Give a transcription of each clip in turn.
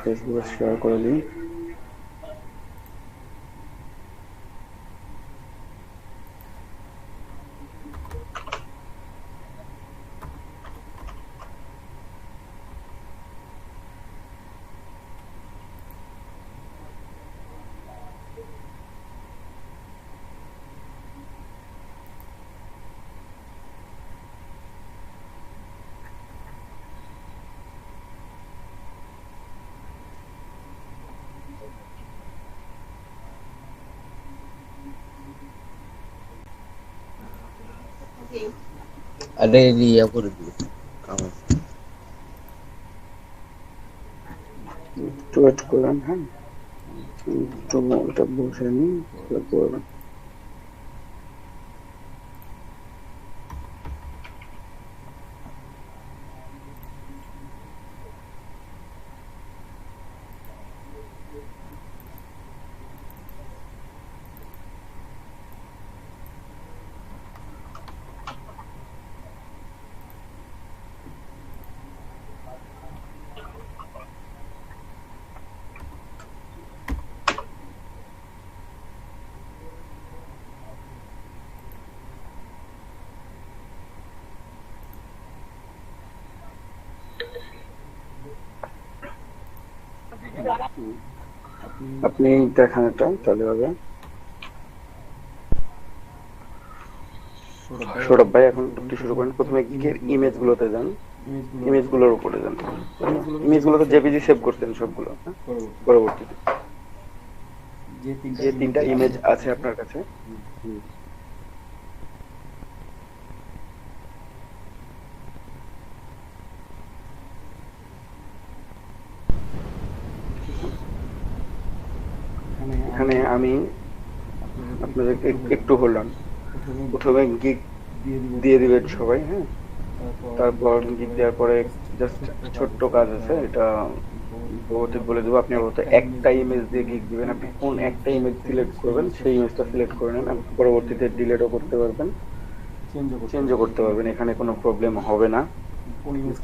ফেসবুকে শেয়ার করে দিই। ada ini aku dulu kamu একটু ওয়েট করেন, হ্যাঁ একটু এটা বসে নিই, করবেন। আপনি দেখান এটা, তাহলে হবে। সৌরভ ভাই এখন একটু শুরু করেন। প্রথমে গিগের ইমেজ গুলোতে যান, ইমেজ গুলোর উপরে যান। ইমেজ গুলোতে জেপিজি সেভ করতেন সবগুলো, হ্যাঁ? পরবর্তীতে যে তিনটা ইমেজ আছে আপনার কাছে, এখানে আমি আপনাদের একটু হলাম, প্রথমে গিগ দিয়ে দিবেন সবাই, হ্যাঁ। তারপর গিগ দেওয়ার পরে জাস্ট ছোট্ট কাজ আছে, এটা পরবর্তী বলে দেবো। আপনি একটা ইমেজ দিয়ে গিগ দিবেন। আপনি কোন একটা ইমেজ সিলেক্ট করবেন সেই ইমেজটা সিলেক্ট করে নেন। আপনি পরবর্তীতে ডিলিটও করতে পারবেন, চেঞ্জও করতে পারবেন, এখানে কোনো প্রবলেম হবে না।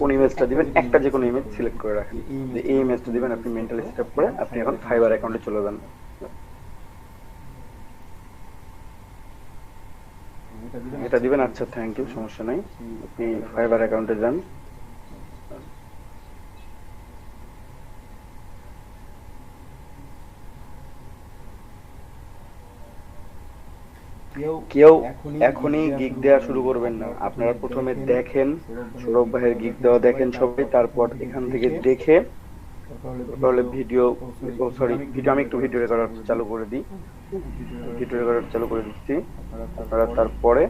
কোন ইমেজটা দিবেন, একটা যে কোনো ইমেজ সিলেক্ট করে রাখেন, যে এই ইমেজটা দিবেন। আপনি মেন্টালি সেটআপ করে আপনি এখন ফাইবার অ্যাকাউন্টে চলে যান। এটা দিবেন, আচ্ছা থ্যাংক ইউ, সমস্যা নাই। আপনি ফাইবার অ্যাকাউন্টে যান। কেউ এখনই গিগ দেওয়া শুরু করবেন না। আপনারা প্রথমে দেখেন, সৌরভ ভাইয়ের গিগ দেওয়া দেখেন সবাই, তারপর এখান থেকে দেখে তাহলে ভিডিও, সরি ভিডিও, আমি একটু ভিডিও রেকর্ড চালু করে দিই, ভিডিও রেকর্ড চালু করে দিচ্ছি। আপনারা তারপরে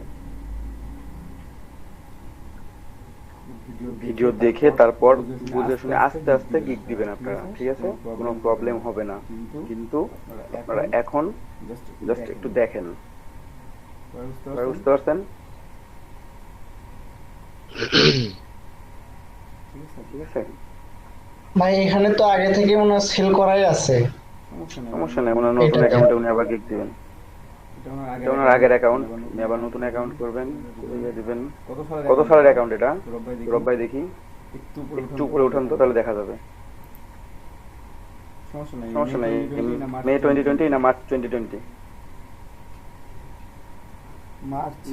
ভিডিও দেখে তারপর বুঝে শুনে আস্তে আস্তে গিগ দিবেন আপনারা, ঠিক আছে? কোনো প্রবলেম হবে না। কিন্তু আপনারা এখন জাস্ট একটু দেখেন, বুঝতে পারছেন? ঠিক আছে, ভাই এখানে তো আগে থেকে মনে হয় সেল করাই আছে সমস্যা নেই। ওনার নতুন এটা। অ্যাকাউন্টে উনি আবার গিগ দিবেন। এটা ওনার আগের অ্যাকাউন্ট, উনি আবার নতুন অ্যাকাউন্ট করবেন, দিয়ে দিবেন। কত সালের অ্যাকাউন্ট এটা সৌরভ ভাই? দেখি একটু উপরে উঠান তো, তাহলে দেখা যাবে। সমস্যা নাই। মে 2020 না মার্চ 2020?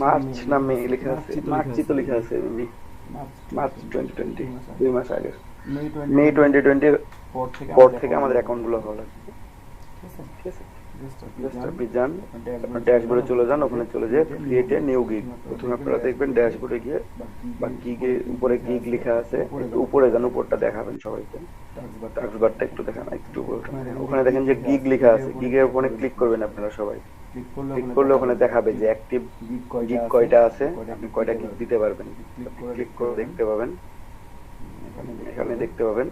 মার্চ না মে লেখা আছে? মার্চই তো লেখা আছে, মার্চ 2020, 2 মাস আগে। মে 2020 পর থেকে আমাদের অ্যাকাউন্ট গুলো হওয়া লাগবে, ঠিক আছে? জাস্ট আপনি যান, আপনার ড্যাশবোর্ডে চলে যান, ওখানে চলে যেয়ে ক্রিয়েট এ নিউ গিগ। প্রথমে আপনারা দেখবেন ড্যাশবোর্ডে গিয়ে বা গিগের উপরে গিগ লেখা আছে, একটু উপরে যান, উপরটা দেখাবেন সবাইকে। টাস্কবারটা একটু দেখান, একটু উপরে উঠান। ওখানে দেখেন যে গিগ লেখা আছে, গিগের উপরে ক্লিক করবেন আপনারা সবাই। ক্লিক করলে ওখানে দেখাবে যে অ্যাক্টিভ গিগ কয়টা আছে, আপনি কয়টা গিগ দিতে পারবেন। ক্লিক করে দেখতে পাবেন, এখানে দেখতে পাবেন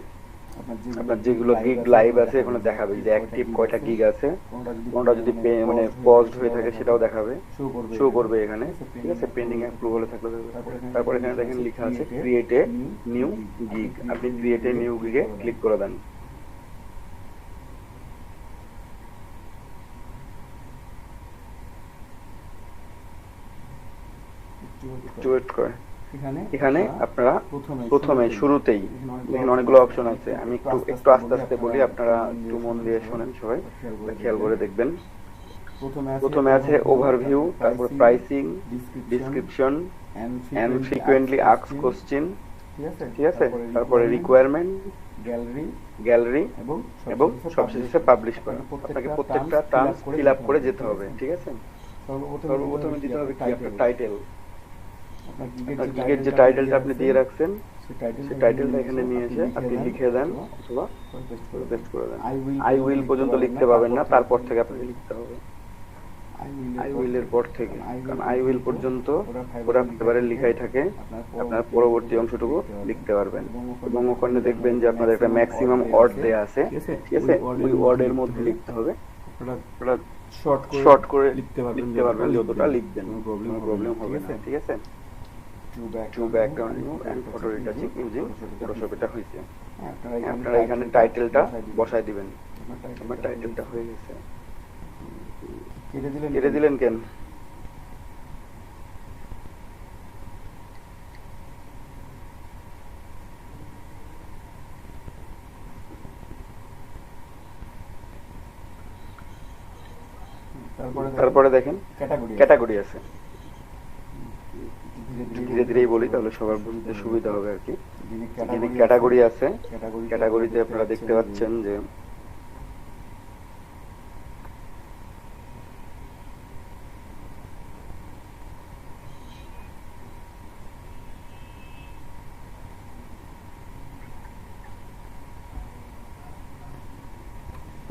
আপনার যেগুলো গিগ লাইভ আছে, এখানে দেখাবে যে অ্যাক্টিভ কয়টা গিগ আছে। কোনটা যদি মানে পজড হয়ে থাকে সেটাও দেখাবে, শো করবে এখানে, ঠিক আছে? পেন্ডিং অ্যাপ্রুভাল থাকলে দেবে। তারপর এখানে দেখেন লেখা আছে ক্রিয়েট এ নিউ গিগ। আপনি ক্রিয়েট এ নিউ গিগে ক্লিক করে দেন। একটু ওয়েট করে এখানে আপনারা প্রথমে শুরুতেই দেখেন অনেকগুলো অপশন আছে, আমি একটু একটু আস্তে আস্তে বলি, আপনারা একটু মন দিয়ে শোনেন সবাই, খেয়াল করে দেখবেন। প্রথমে আছে ওভারভিউ, তারপর pricing, description, and frequently asked question, ঠিক আছে, তারপরে রিকোয়ারমেন্ট, গ্যালারি এবং সবশেষে পাবলিশ করা। আপনাকে প্রত্যেকটা টার্মস ফিল আপ করে যেতে হবে, ঠিক আছে। সর্বপ্রথমে দিতে হবে কি আপনার টাইটেল, আপনার গিগের যে টাইটেলটা আপনি দিয়ে রাখছেন সেই টাইটেলটা এখানে নিয়ে এসে আপনি লিখে দেন অথবা পেস্ট করে দেন। আই উইল পর্যন্ত লিখতে পারবেন না, তারপর থেকে আপনাকে লিখতে হবে আই উইল এর পর থেকে, কারণ আই উইল পর্যন্ত পুরো ফাইবারের লিখাই থাকে, আপনার পরবর্তী অংশটুকু লিখতে পারবেন। এবং ওখানে দেখবেন যে আপনাদের একটা ম্যাক্সিমাম ওয়ার্ড দেয়া আছে, ঠিক আছে, ওই ওয়ার্ডের মধ্যে লিখতে হবে। ওটা শর্ট করে লিখতে পারবেন, যতটা লিখবেন কোনো প্রবলেম হবে না, ঠিক আছে। To background remove and photo retouching using Photoshop, এটা হয়েছে। আপনারা এখানে টাইটেলটা বসায় দিবেন। আমার টাইটেলটা হয়ে গেছে, কেটে দিলেন কেন? তারপরে দেখেন ক্যাটাগরি আছে, ধীরে ধীরেই বলি তাহলে সবার বুঝতে সুবিধা হবে আর কি। এখানে ক্যাটাগরি আছে, ক্যাটাগরিতে আপনারা দেখতে পাচ্ছেন যে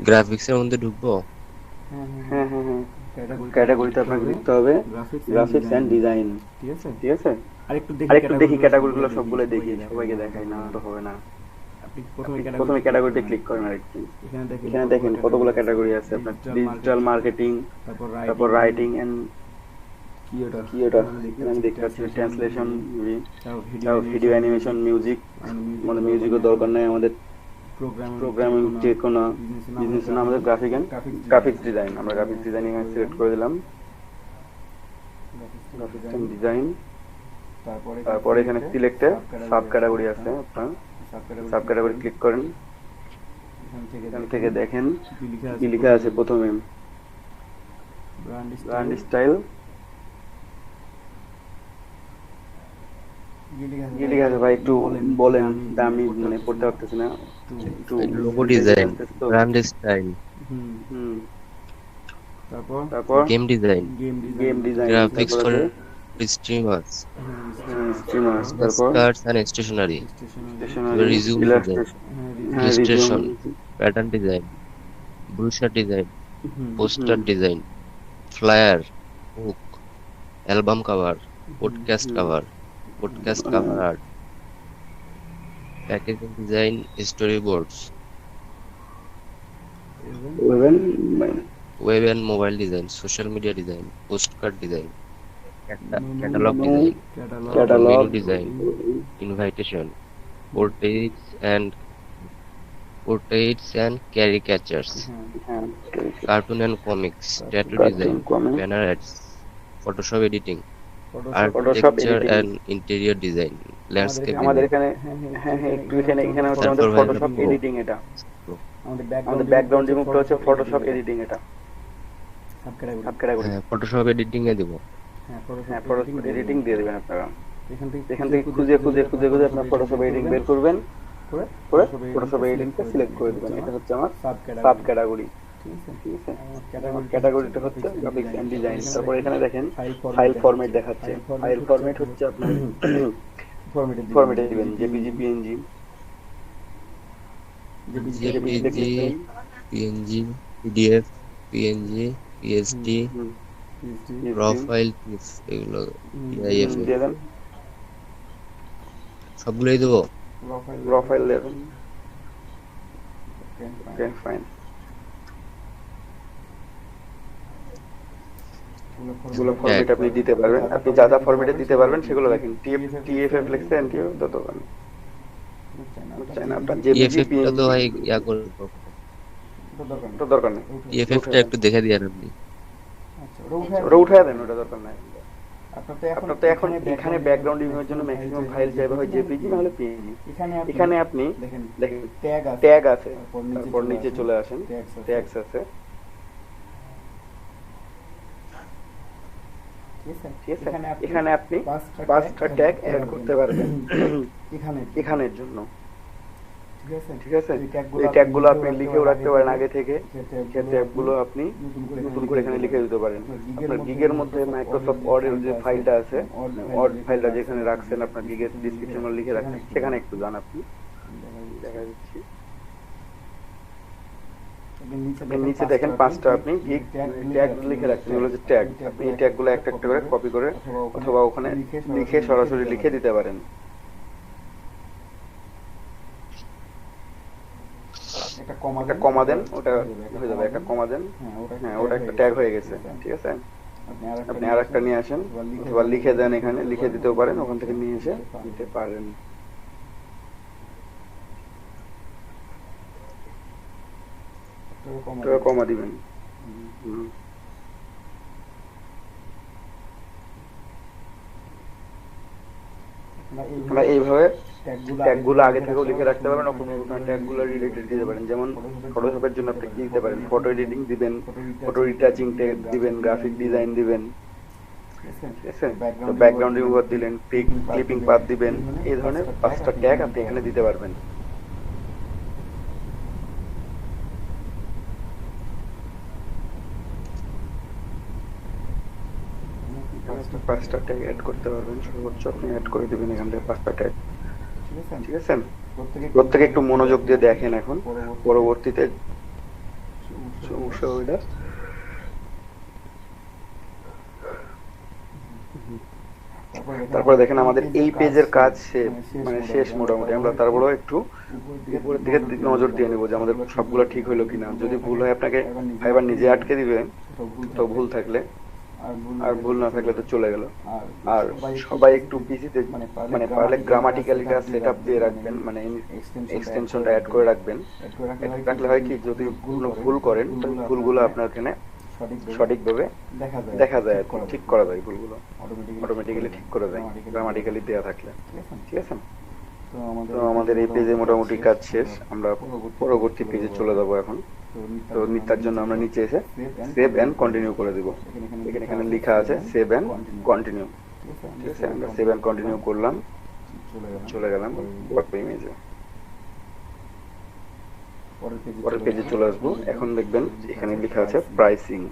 গ্রাফিক্সের মধ্যে ঢুকবো। হ্যাঁ, ক্যাটাগরিতে আপনাকে লিখতে হবে গ্রাফিক্স এন্ড ডিজাইন, ঠিক আছে। আরেকটু দেখি ক্যাটাগরিগুলো সবগুলো দেখি, সবাইকে দেখাই না তো হবে না। প্রথমে ক্যাটাগরিতে ক্লিক করেন আরেকটু, এখানে দেখেন কতগুলো ক্যাটাগরি আছে আপনার, ডিজিটাল মার্কেটিং, তারপর রাইটিং এন্ড কি ওটা আমি দেখতে পাচ্ছি, ট্রান্সলেশন, ভিডিও অ্যানিমেশন, মিউজিক, আমাদের মিউজিকের দরকার নেই, আমাদের প্রোগ্রামিং, যে কোনো বিজনেস না, আমাদের গ্রাফিক্স ডিজাইন, আমরা গ্রাফিক্স ডিজাইনিং সিলেক্ট করে দিলাম, গ্রাফিক্স এন্ড ডিজাইন। তারপরে এখানে সিলেক্টে সাব ক্যাটাগরি আছে, আপনার সাব ক্যাটাগরি ক্লিক করেন। এখান থেকে দেখেন কি লেখা আছে, প্রথমে ব্র্যান্ড স্টাইল, কি লেখা আছে ভাই একটু বলেন, আমি মানে পড়তে পারতেছি না। লোগো ডিজাইন, ব্র্যান্ড স্টাইল, তারপর game design, graphics for streamers, streamers, cards and stationery, resume design, illustration, pattern design, brochure design, poster design, flyer, hook, album cover, podcast cover art, packaging design, story boards, web and mobile design, social media design, postcard design, catalogue design, menu design, invitation, portraits and caricatures, cartoon and comics, tattoo design, banner ads, Photoshop editing, architecture and interior design, landscape আমাদের design, এখানে একটু এখানে হচ্ছে আমাদের Photoshop editing, এটা আমাদের background রিমুভটা হচ্ছে Photoshop editing, এটা সাব ক্যাটাগরি। Photoshop editing এ দিব। হ্যাঁ, ফটোশপ এডিটিং দিয়ে দিবেন আপনারা। এখান থেকে খুঁজে আপনার ফটোশপ এডিটিং বের করবেন, করে ফটোশপ এডিটিংটা সিলেক্ট করে দিবেন। এটা হচ্ছে আমার সাব ক্যাটাগরি, ঠিক আছে। ক্যাটাগরিটা হচ্ছে গ্রাফিক্স এন্ড ডিজাইন। তারপর এখানে দেখেন ফাইল ফরম্যাট দেখাচ্ছে, ফাইল ফরম্যাট হচ্ছে আপনার ফরম্যাটে দিবেন JPG, PNG, PNG, PDF, PNG, PSD, র ফাইল, এগুলো পিআইএফ দিয়ে দেন, সবগুলোই দেবো। র ফাইল দেবেন, ওকে ফাইন। এগুলো ফরম্যাট আপনি দিতে পারবেন, আপনি যা যা ফরম্যাটে দিতে পারবেন সেগুলো দেখেন। টিএফএফ লিখছেন, টিও তত চাই না আপনার জেপিজি, টা তো ভাই ইয়া করে তো দরকার নেই। টিএফএফ টা একটু দেখে দিয়েন আপনি। ওটা উঠায় দেন, ওটা দরকার নাই। আপনার তো এখন এখানে ব্যাকগ্রাউন্ড ইমেজের জন্য ম্যাক্সিমাম ফাইল চাইবে হয় জেপিজি না হলে পিএনজি। এখানে আপনি দেখেন ট্যাগ আছে, তারপর নিচে চলে আসেন, ট্যাগস আছে, ঠিক আছে। এখানে আপনি 5টা ট্যাগ অ্যাড করতে পারবেন এখানের জন্য, ঠিক আছে। এই ট্যাগগুলো আপনি লিখেও রাখতে পারেন আগে থেকে, যে ট্যাগগুলো আপনি নতুন করে এখানে লিখে দিতে পারেন। আপনার গিগের মধ্যে মাইক্রোসফট ওয়ার্ডের যে ফাইলটা আছে, ওয়ার্ড ফাইলটা যেখানে রাখছেন আপনার গিগের ডিসক্রিপশনে লিখে রাখছেন, সেখানে একটু যান আপনি, দেখা দিচ্ছি। নিচে দেখেন 5টা আপনি গিগ ট্যাগ লিখে রাখছেন, এগুলো হচ্ছে ট্যাগ। আপনি এই ট্যাগগুলো একটা একটা করে কপি করে অথবা ওখানে লিখে সরাসরি লিখে দিতে পারেন। একটা কমা দেন, ওটা হয়ে যাবে, একটা কমা দেন, হ্যাঁ ওটা একটা ট্যাগ হয়ে গেছে, ঠিক আছে। আপনি আর একটা নিয়ে আসেন অথবা লিখে দেন, এখানে লিখে দিতেও পারেন, ওখান থেকে নিয়ে এসে দিতে পারেন। কমা দিবেন। আমরা এইভাবে ট্যাগগুলো আগে থেকেও লিখে রাখতে পারবেন, ওখানে ট্যাগগুলো রিলেটেড দিতে পারেন। যেমন ফটোশপের জন্য আপনি কি দিতে পারেন, ফটো এডিটিং দিবেন, ফটো রিটাচিং ট্যাগ দিবেন, গ্রাফিক ডিজাইন দিবেন, ঠিক আছে। ব্যাকগ্রাউন্ড রিমুভার দিলেন, ক্লিপিং পাথ দিবেন, এই ধরনের 5টা ট্যাগ আপনি এখানে দিতে পারবেন। 5টা ট্যাগ অ্যাড করতে পারবেন, সর্বোচ্চ আপনি অ্যাড করে দিবেন এখান থেকে 5টা ট্যাগ, ঠিক আছে। প্রত্যেকে একটু মনোযোগ দিয়ে দেখেন, এখন পরবর্তীতে সমস্যা ওইটা। তারপরে দেখেন আমাদের এই পেজের কাজ মানে শেষ মোটামুটি। আমরা তারপরেও একটু উপরের দিকে নজর দিয়ে নেবো যে আমাদের সবগুলো ঠিক হলো কিনা। যদি ভুল হয় আপনাকে ফাইবার নিজে আটকে দিবে, তো ভুল থাকলে, আর ভুল না থাকলে তো চলে গেল। আর সবাই একটু পিসিতে মানে পারলে গ্রামাটিক্যালিটা সেট আপ দিয়ে রাখবেন, মানে এক্সটেনশনটা অ্যাড করে রাখবেন। রাখলে হয় কি, যদি কোনো ভুল করেন তো ভুলগুলো আপনার এখানে সঠিকভাবে দেখা যায়, আর ঠিক করা যায়, ভুলগুলো অটোমেটিক্যালি ঠিক করে যায় গ্রামাটিক্যালি দেওয়া থাকলে, ঠিক আছে। তো আমাদের এই পেজে মোটামুটি কাজ শেষ, আমরা পরবর্তী পেজে চলে যাবো এখন। তো তার জন্য আমরা নিচে এসে সেভ এন্ড কন্টিনিউ করে দেবো। এখানে লেখা আছে সেভ এন্ড কন্টিনিউ, ঠিক আছে। আমরা সেভ এন্ড কন্টিনিউ করলাম, চলে গেলাম ওয়ার্ড ইমেজে। পরের পেজে চলে আসবো। এখন দেখবেন এখানে লেখা আছে প্রাইসিং।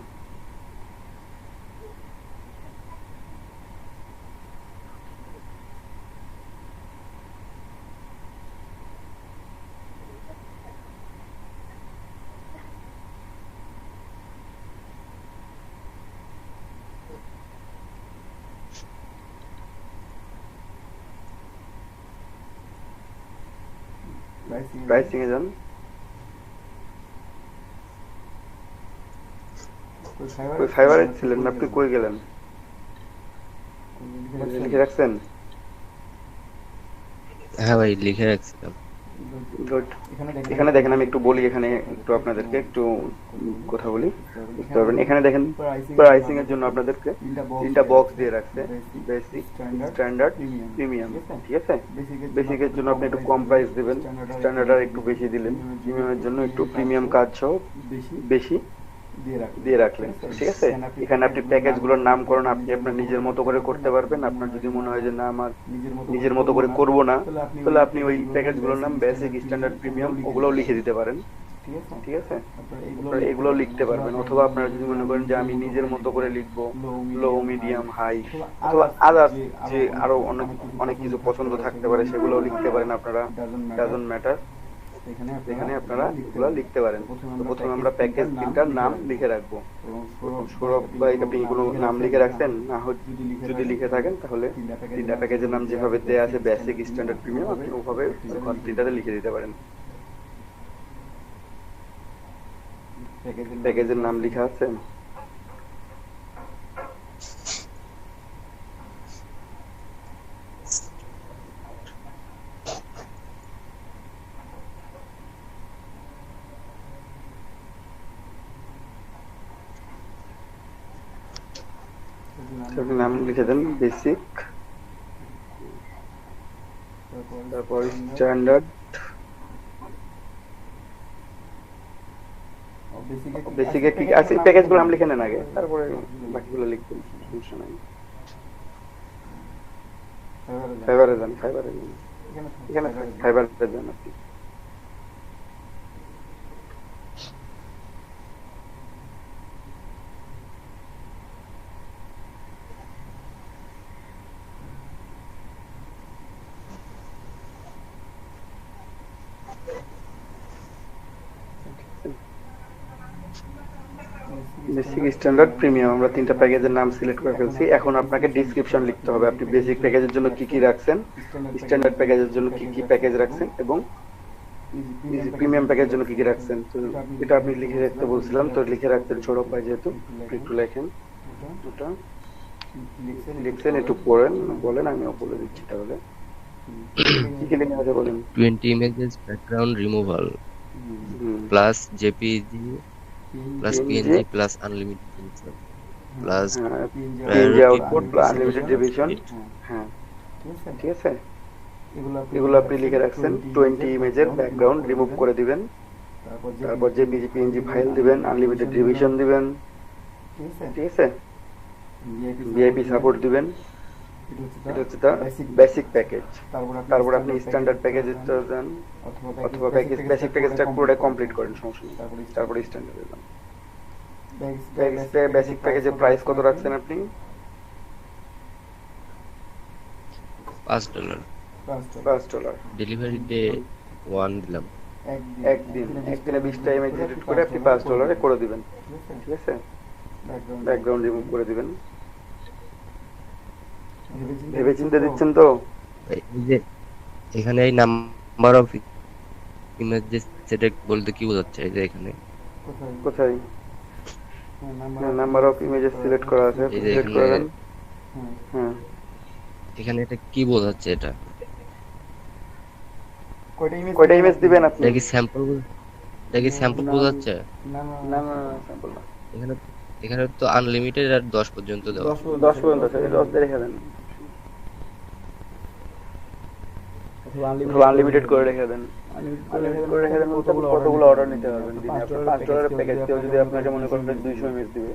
প্রাইসিং এ যান। ফাইবারে ছিলেন না আপনি, কই গেলেন? লিখে রাখছেন? হ্যাঁ ভাই লিখে রাখছিলাম। গুড। এখানে দেখেন আমি একটু বলি, এখানে একটু আপনাদেরকে একটু কথা বলি, বুঝতে পারবেন। এখানে দেখেন প্রাইসিং এর জন্য আপনাদেরকে 3টা বক্স দিয়ে রাখছে, বেসিক, স্ট্যান্ডার্ড, প্রিমিয়াম, ঠিক আছে। বেসিকের জন্য আপনি একটু কম প্রাইস দিবেন, স্ট্যান্ডার্ড আর একটু বেশি দিলেন, প্রিমিয়ামের জন্য একটু প্রিমিয়াম কাজ সহ বেশি দিয়ে রাখলেন, ঠিক আছে। এখানে আপনি প্যাকেজগুলোর নামকরণ আপনি আপনার নিজের মতো করে করতে পারবেন। আপনার যদি মনে হয় যে না আমার নিজের মতো করে করব না, তাহলে আপনি ওই প্যাকেজগুলোর নাম বেসিক, স্ট্যান্ডার্ড, প্রিমিয়াম ওগুলোও লিখে দিতে পারেন, ঠিক আছে। এগুলো লিখতে পারবেন। অথবা আপনারা যদি মনে করেন যে আমি নিজের মতো করে লিখবো, লো, মিডিয়াম, হাই, অথবা আদার্স যে আরো অনেক কিছু পছন্দ থাকতে পারে, সেগুলোও লিখতে পারেন আপনারা, ডাজন্ট ম্যাটার। এখানে আপনারা এগুলো লিখতে পারেন। প্রথমে আমরা প্যাকেজ 3টার নাম লিখে রাখবো। সৌরভ ভাই আপনি কোনো নাম লিখে রাখছেন? না যদি লিখে থাকেন তাহলে 3টা প্যাকেজের নাম যেভাবে দেয়া আছে, বেসিক, স্ট্যান্ডার্ড, প্রিমিয়াম, আপনি ওভাবে 3টাতে লিখে দিতে পারেন। প্যাকেজের নাম লেখা আছে? আপনি নাম লিখে দেন বেসিক, তারপর স্ট্যান্ডার্ড, বেসিকে কি আছে প্যাকেজগুলো নাম লিখে নেন আগে, তারপরে বাকিগুলো লিখবেন, সমস্যা নাই। ফাইবারে যান, ফাইবারে যান, এখানে ফাইবারে যান আপনি। বেসিক, স্ট্যান্ডার্ড, প্রিমিয়াম, আমরা তিনটা প্যাকেজের নাম সিলেক্ট করে ফেলছি। এখন আপনাকে ডেসক্রিপশন লিখতে হবে, আপনি বেসিক প্যাকেজের জন্য কি কি রাখছেন, স্ট্যান্ডার্ড প্যাকেজের জন্য কি কি প্যাকেজ রাখছেন, এবং প্রিমিয়াম প্যাকেজের জন্য কি কি রাখছেন। তো এটা আপনি লিখে রাখতে বলছিলাম, তো লিখে রাখতেন সৌরভ ভাই, যেহেতু একটু লেখেন ওটা লিখছেন, একটু পড়েন, বলেন, আমিও বলে দিচ্ছি তাহলে কি কি লিখে আছে বলেন। 20 images background removal plus JPG plus PNG plus unlimited insert plus PNG output plus unlimited division. হ্যাঁ, ঠিক আছে, এগুলো আপনি লিখে রাখছেন। 20 ইমেজের ব্যাকগ্রাউন্ড রিমুভ করে দিবেন, তারপর জেপিজি পিএনজি ফাইল দিবেন, আনলিমিটেড ডিভিশন দিবেন, ঠিক আছে, ভিআইপি সাপোর্ট দিবেন। এটা হচ্ছে তার বেসিক প্যাকেজ। তারপর আপনি স্ট্যান্ডার্ড প্যাকেজে যান, অথবা প্যাকেজ বেসিক প্যাকেজটা পুরোটা কমপ্লিট করেন, সমস্যা নেই, তারপরে স্ট্যান্ডার্ডে যান। বেসিক প্যাকেজের প্রাইস কত রাখছেন আপনি? $5 $5। ডেলিভারি ডে 1 দিলাম। একদিনে 20টা ইমেজ এডিট করে আপনি $5 করে দিবেন, ঠিক আছে, ব্যাকগ্রাউন্ড রিমুভ করে দিবেন। ভেবে চিন্তে দিচ্ছেন তো? এই যে এখানে এই নাম্বার অফ ইমেজেস সেটা বলতে কি বোঝাচ্ছে? এই যে এখানে কোথায় নাম্বার অফ ইমেজেস সিলেক্ট করা আছে, এই যে সিলেক্ট এখানে করেন। হ্যাঁ, এখানে এটা কি বোঝাচ্ছে? এটা কয়টা ইমেজ দিবেন আপনি? এটা কি স্যাম্পল? এটা কি স্যাম্পল বোঝাচ্ছে? না না, স্যাম্পল না, এখানে এখানে তো আনলিমিটেড আর 10 পর্যন্ত দেওয়া। 10 পর্যন্ত আছে, 10 দিয়ে রেখে দেন, আনলিমিটেড করে রেখে দেন। আনলিমিটেড করে রেখে দেন বলতে কতগুলো অর্ডার নিতে পারবেন দিনে আপনি? $5 প্যাকেজ কেউ যদি আপনাকে মনে করেন 200 ইমেজ দিবে,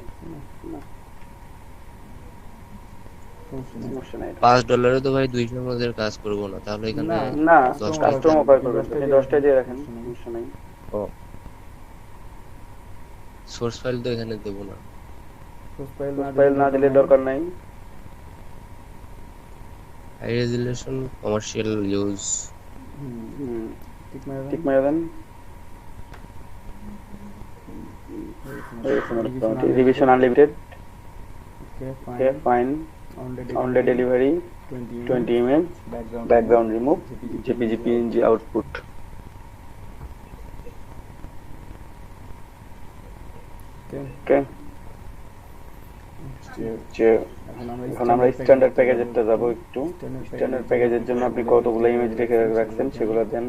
সমস্যা নাই। $5 তো ভাই 200 মধ্যে কাজ করবো না, তাহলে এখানে না, 10 কাস্টমার অফার করবেন, আপনি 10টা দিয়ে রাখেন, সমস্যা নাই। সোর্স ফাইল তো এখানে দেবো না। ফাইল না দিলে দরকার নাই। হাই রেজুলেশন কমার্শিয়াল ইউজ ঠিক মেরে দেন। Revision unlimited, okay fine, on day delivery 20 image, background remove, JPG PNG output. Okay, এখন আমরা স্ট্যান্ডার্ড প্যাকেজেরটা যাব একটু। স্ট্যান্ডার্ড প্যাকেজের জন্য আপনি কতগুলো ইমেজ রেখে রাখছেন সেগুলো দেন।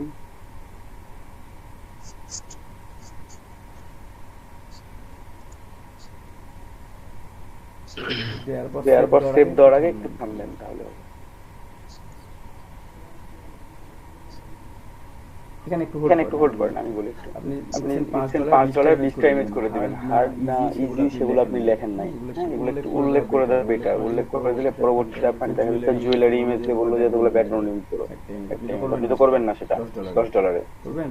দেওয়ার পর সেভ দেওয়ার আগে একটু থামবেন, তাহলে এখানে একটু হোল্ড করেন, আমি বলি একটু। আপনি $5 20টা ইমেজ করে দিবেন, হার্ড না ইজি সেগুলো আপনি লেখেন নাই, এগুলো একটু উল্লেখ করে দেওয়া বেটার। উল্লেখ করে দিলে পরবর্তীতে আপনার দেখা যাচ্ছে জুয়েলারি ইমেজ দিয়ে বললো যে এতগুলো ব্যাকগ্রাউন্ড ইমেজ করো, আপনি তো করবেন না সেটা $10।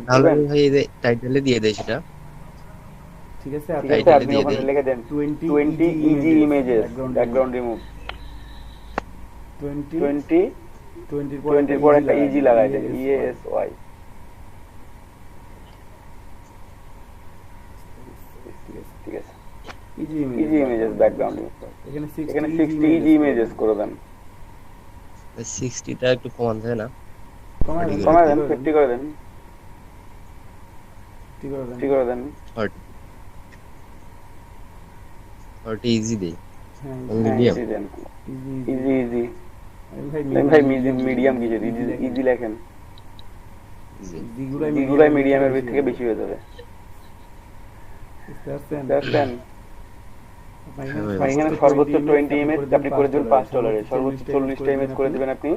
তাহলে ভাই এই যে টাইটেলে দিয়ে দেই সেটা, ঠিক আছে, আপনি ওখানে লিখে দেন 20 ইজি ইমেজেস ব্যাকগ্রাউন্ড রিমুভ। 20 পর একটা ইজি লাগাই দেন, EASY। ঠিক আছে, ইজি ইমেজেস ব্যাকগ্রাউন্ড রিমুভ। এখানে 60 ইজি ইমেজেস করে দেন। 60টা একটু কমান যায় না? কমায় দেন, 50 করে দেন, 50 করে দেন। 40 ইজি দেই, মিডিয়াম ইজি। ভাই মিডিয়াম কিসের? ইজি লেখেন, এগুলাই মিডিয়ামের থেকে বেশি হয়ে যাবে। হ্যাঁ ভাই ভাই এখানে সর্বোচ্চ 20 ইমেজ আপনি করে দিবেন $5, সর্বোচ্চ 40টা ইমেজ করে দিবেন আপনি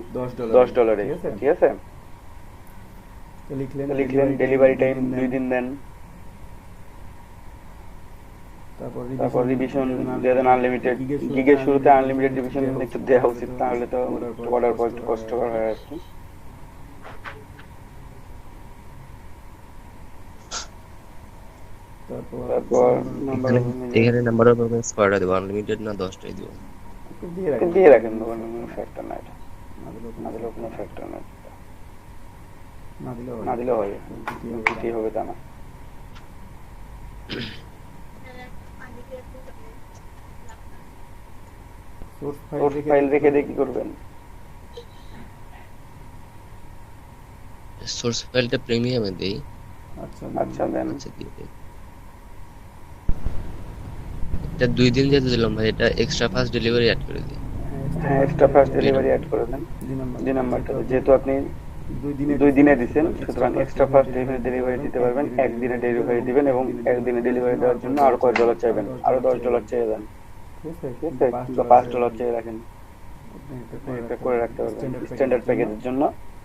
$10, ঠিক আছে? তো লিখলেন ডেলিভারি টাইম 2 দিন দেন, তারপর রিভিশন দিয়ে দেন আনলিমিটেড। গিগের শুরুতে আনলিমিটেড রিভিশন একটু দেওয়া উচিত, তাহলে তো অর্ডার পর একটু কষ্টকর হয় আর কি। তারপর এখানে নাম্বার অফ পেমেন্টস কয়টা দেবো, আনলিমিটেড না 10টাই দেবো? দিয়ে রাখেন, কোনো ফ্যাক্টর না এটা, না দিলেও কোনো ফ্যাক্টর না, না দিলেও হয়, দিতেই হবে তা না। সোর্স ফাইল রেখে দিয়ে কি করবেন? সোর্স ফাইলটা প্রিমিয়ামে দেই। আচ্ছা দেন। আচ্ছা দিয়ে দেই। এটা 2 দিন যেতে দিলাম ভাই, এটা এক্সট্রা ফাস্ট ডেলিভারি অ্যাড করে দিই। হ্যাঁ, এক্সট্রা ফাস্ট ডেলিভারি অ্যাড করে দেন 2 নাম্বারটা, যেহেতু আপনি 2 দিনে দিচ্ছেন, সুতরাং এক্সট্রা ফাস্ট ডেলিভারি দিতে পারবেন। 1 দিনে ডেলিভারি দিবেন এবং 1 দিনে ডেলিভারি দেওয়ার জন্য আরো কয় ডলার চাইবেন? আরো $10 চেয়ে দেন, ঠিক আছে? তো $5 চেয়ে রাখেন, এটা করে রাখতে পারবেন স্ট্যান্ডার্ড প্যাকেজের জন্য।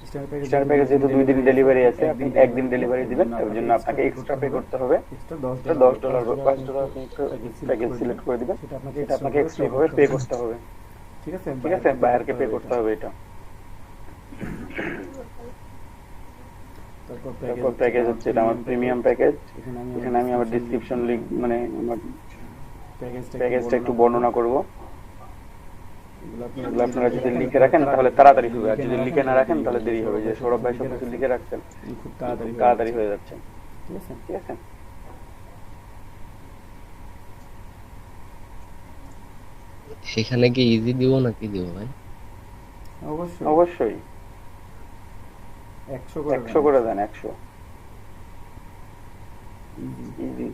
স্ট্যান্ডার্ড প্যাকেজ যেহেতু 2 দিন ডেলিভারি আছে, আপনি 1 দিন ডেলিভারি দিবেন, এর জন্য আপনাকে এক্সট্রা পে করতে হবে $10 বা $5। আপনি একটু প্যাকেজ সিলেক্ট করে দিবেন, এটা আপনাকে এক্সট্রা ভাবে পে করতে হবে, ঠিক আছে? বায়ারকে পে করতে হবে এটা। তারপর প্যাকেজ হচ্ছে এটা আমার প্রিমিয়াম প্যাকেজ। এখানে আমি আমার ডেসক্রিপশন লিংক, মানে আমার প্যাকেজটা একটু বর্ণনা করব। এগুলো আপনারা যদি লিখে রাখেন তাহলে তাড়াতাড়ি হবে, আর যদি লিখে না রাখেন তাহলে দেরি হবে। যে সৌরভ ভাই সব কিছু লিখে রাখছেন, খুব তাড়াতাড়ি হয়ে যাচ্ছে, ঠিক আছে? এখানে কি ইজি দিব নাকি দিব ভাই? অবশ্যই 100 করে দেন, 100 ইজি।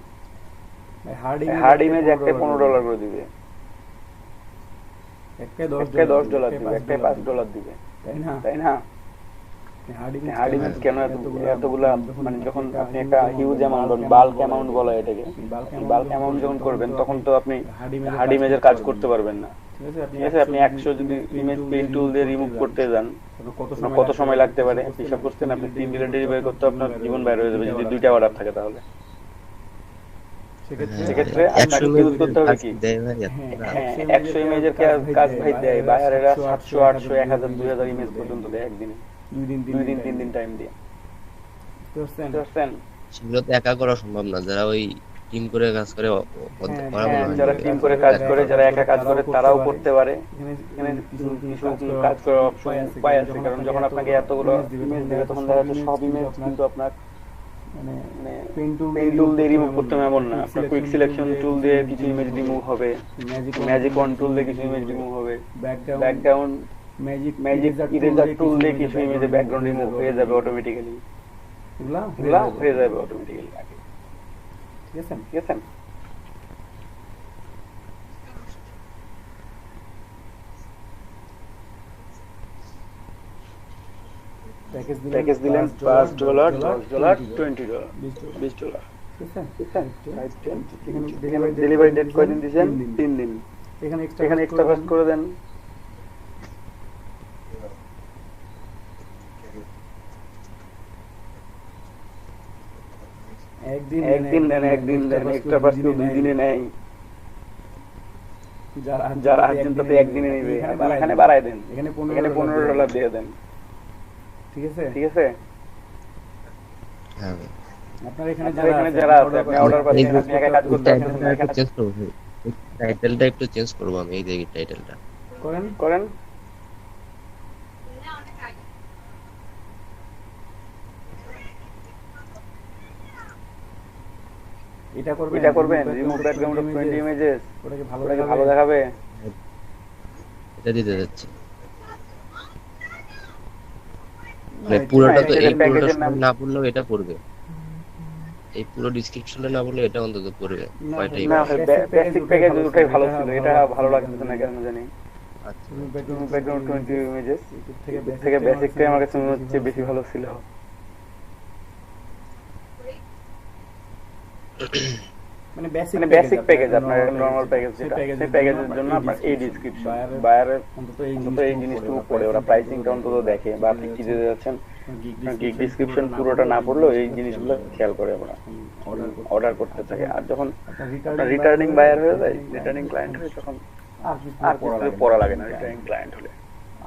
হার্ড ইমেজ একটা $15 করে দিবে, একটা $10 দিবে, একটা $5 দিবে, তাই না? হার্ড ইমেজ কেন এতগুলা, মানে যখন আপনি একটা হিউজ অ্যামাউন্ট, বাল্ক অ্যামাউন্ট বলা এটাকে, বাল্ক অ্যামাউন্ট যখন করবেন তখন তো আপনি হার্ড ইমেজের কাজ করতে পারবেন না, ঠিক আছে? আপনি 100 যদি ইমেজ পেইন্ট টুল দিয়ে রিমুভ করতে যান, কত সময় লাগতে পারে হিসাব করছেন? আপনি 3 দিনে ডেলিভারি করতে আপনার জীবন বাইরে হয়ে যাবে যদি 2টা অর্ডার থাকে। তাহলে সেক্ষেত্রে আপনাকে ইউজ করতে হবে কি? 100 ইমেজের কাজ ভাই দেয় বায়ারেরা, 700, 800, 1000, 2000 ইমেজ পর্যন্ত দেয় একদিনে, 2 দিন 3 দিন টাইম দিয়ে, বুঝছেন? সেগুলো তো একা করা সম্ভব না, যারা ওই টিম করে কাজ করে যারা টিম করে কাজ করে, যারা একা কাজ করে তারাও করতে পারে। এখানে কিছু কাজ করার অপশন উপায় আছে, কারণ যখন আপনাকে এতগুলো ইমেজ দেবে তখন দেখা যাচ্ছে সব ইমেজ কিন্তু আপনার মানে পেইন্ট টুল দিয়ে রিমুভ করতে হবে এমন না। আপনার কুইক সিলেকশন টুল দিয়ে কিছু ইমেজ রিমুভ হবে, ম্যাজিক ওয়ান টুল দিয়ে কিছু ইমেজ রিমুভ হবে, ব্যাকগ্রাউন্ড ম্যাজিক ইরেজার টুল দিয়ে কিছু ইমেজে ব্যাকগ্রাউন্ড রিমুভ হয়ে যাবে অটোমেটিক্যালি, এগুলা হয়ে যাবে অটোমেটিক্যালি, ঠিক আছে? প্যাকেজ দিলেন $5, $10, $20, $20, ঠিক আছে? ডেলিভারি ডেট কয়দিন দিয়েছেন? 3 দিন। এখানে এক্সট্রা ফাস্ট করে দেন, একদিন দেন, এক্সট্রা ফাস্ট 2 দিনে নেয়, যারা আর্জেন্ট তাতে 1 দিনে নেবে, এখানে বাড়ায় দেন, এখানে $15 দিয়ে দেন, ঠিক আছে? হ্যাঁ আপনার এখানে যারা আছে, আপনি অর্ডার পাচ্ছেন, আপনি একা কাজ করতে পারছেন, টাইটেলটা একটু চেঞ্জ করব আমি, এই দেখি টাইটেলটা করেন। এটা করবেন রিমুভ ব্যাকগ্রাউন্ড অফ 20 ইমেজেস, ওটাকে ভালো দেখাবে, এটা দিতে যাচ্ছি। মানে পুরোটা তো এই পুরোটা না পড়লেও এটা পড়বে, এই পুরো ডেসক্রিপশনটা না বললে এটা অন্তত পড়বে। কয়টা না বেসিক প্যাকেজ ওটাই ভালো ছিল, এটা ভালো লাগতেছে না কেন জানি। আচ্ছা ব্যাকগ্রাউন্ড 20 ইমেজেস থেকে বেসিকটাই আমার কাছে মনে হচ্ছে বেশি ভালো ছিল। মানে মানে বেসিক প্যাকেজ আপনার নরমাল প্যাকেজ যেটা সেই প্যাকেজের জন্য আপনার এই ডিসক্রিপশন বায়ারের অন্তত অন্তত এই জিনিসটুকু পড়ে ওরা প্রাইসিংটা অন্তত দেখে বা আপনি কি দিতে যাচ্ছেন গিগ ডিসক্রিপশন পুরোটা না পড়লেও এই জিনিসগুলো খেয়াল করে ওরা অর্ডার করতে থাকে। আর যখন আপনার রিটার্নিং বায়ার হয়ে যায়, রিটার্নিং ক্লায়েন্ট হয়ে তখন আর কিছু পড়া লাগে না। রিটার্নিং ক্লায়েন্ট হলে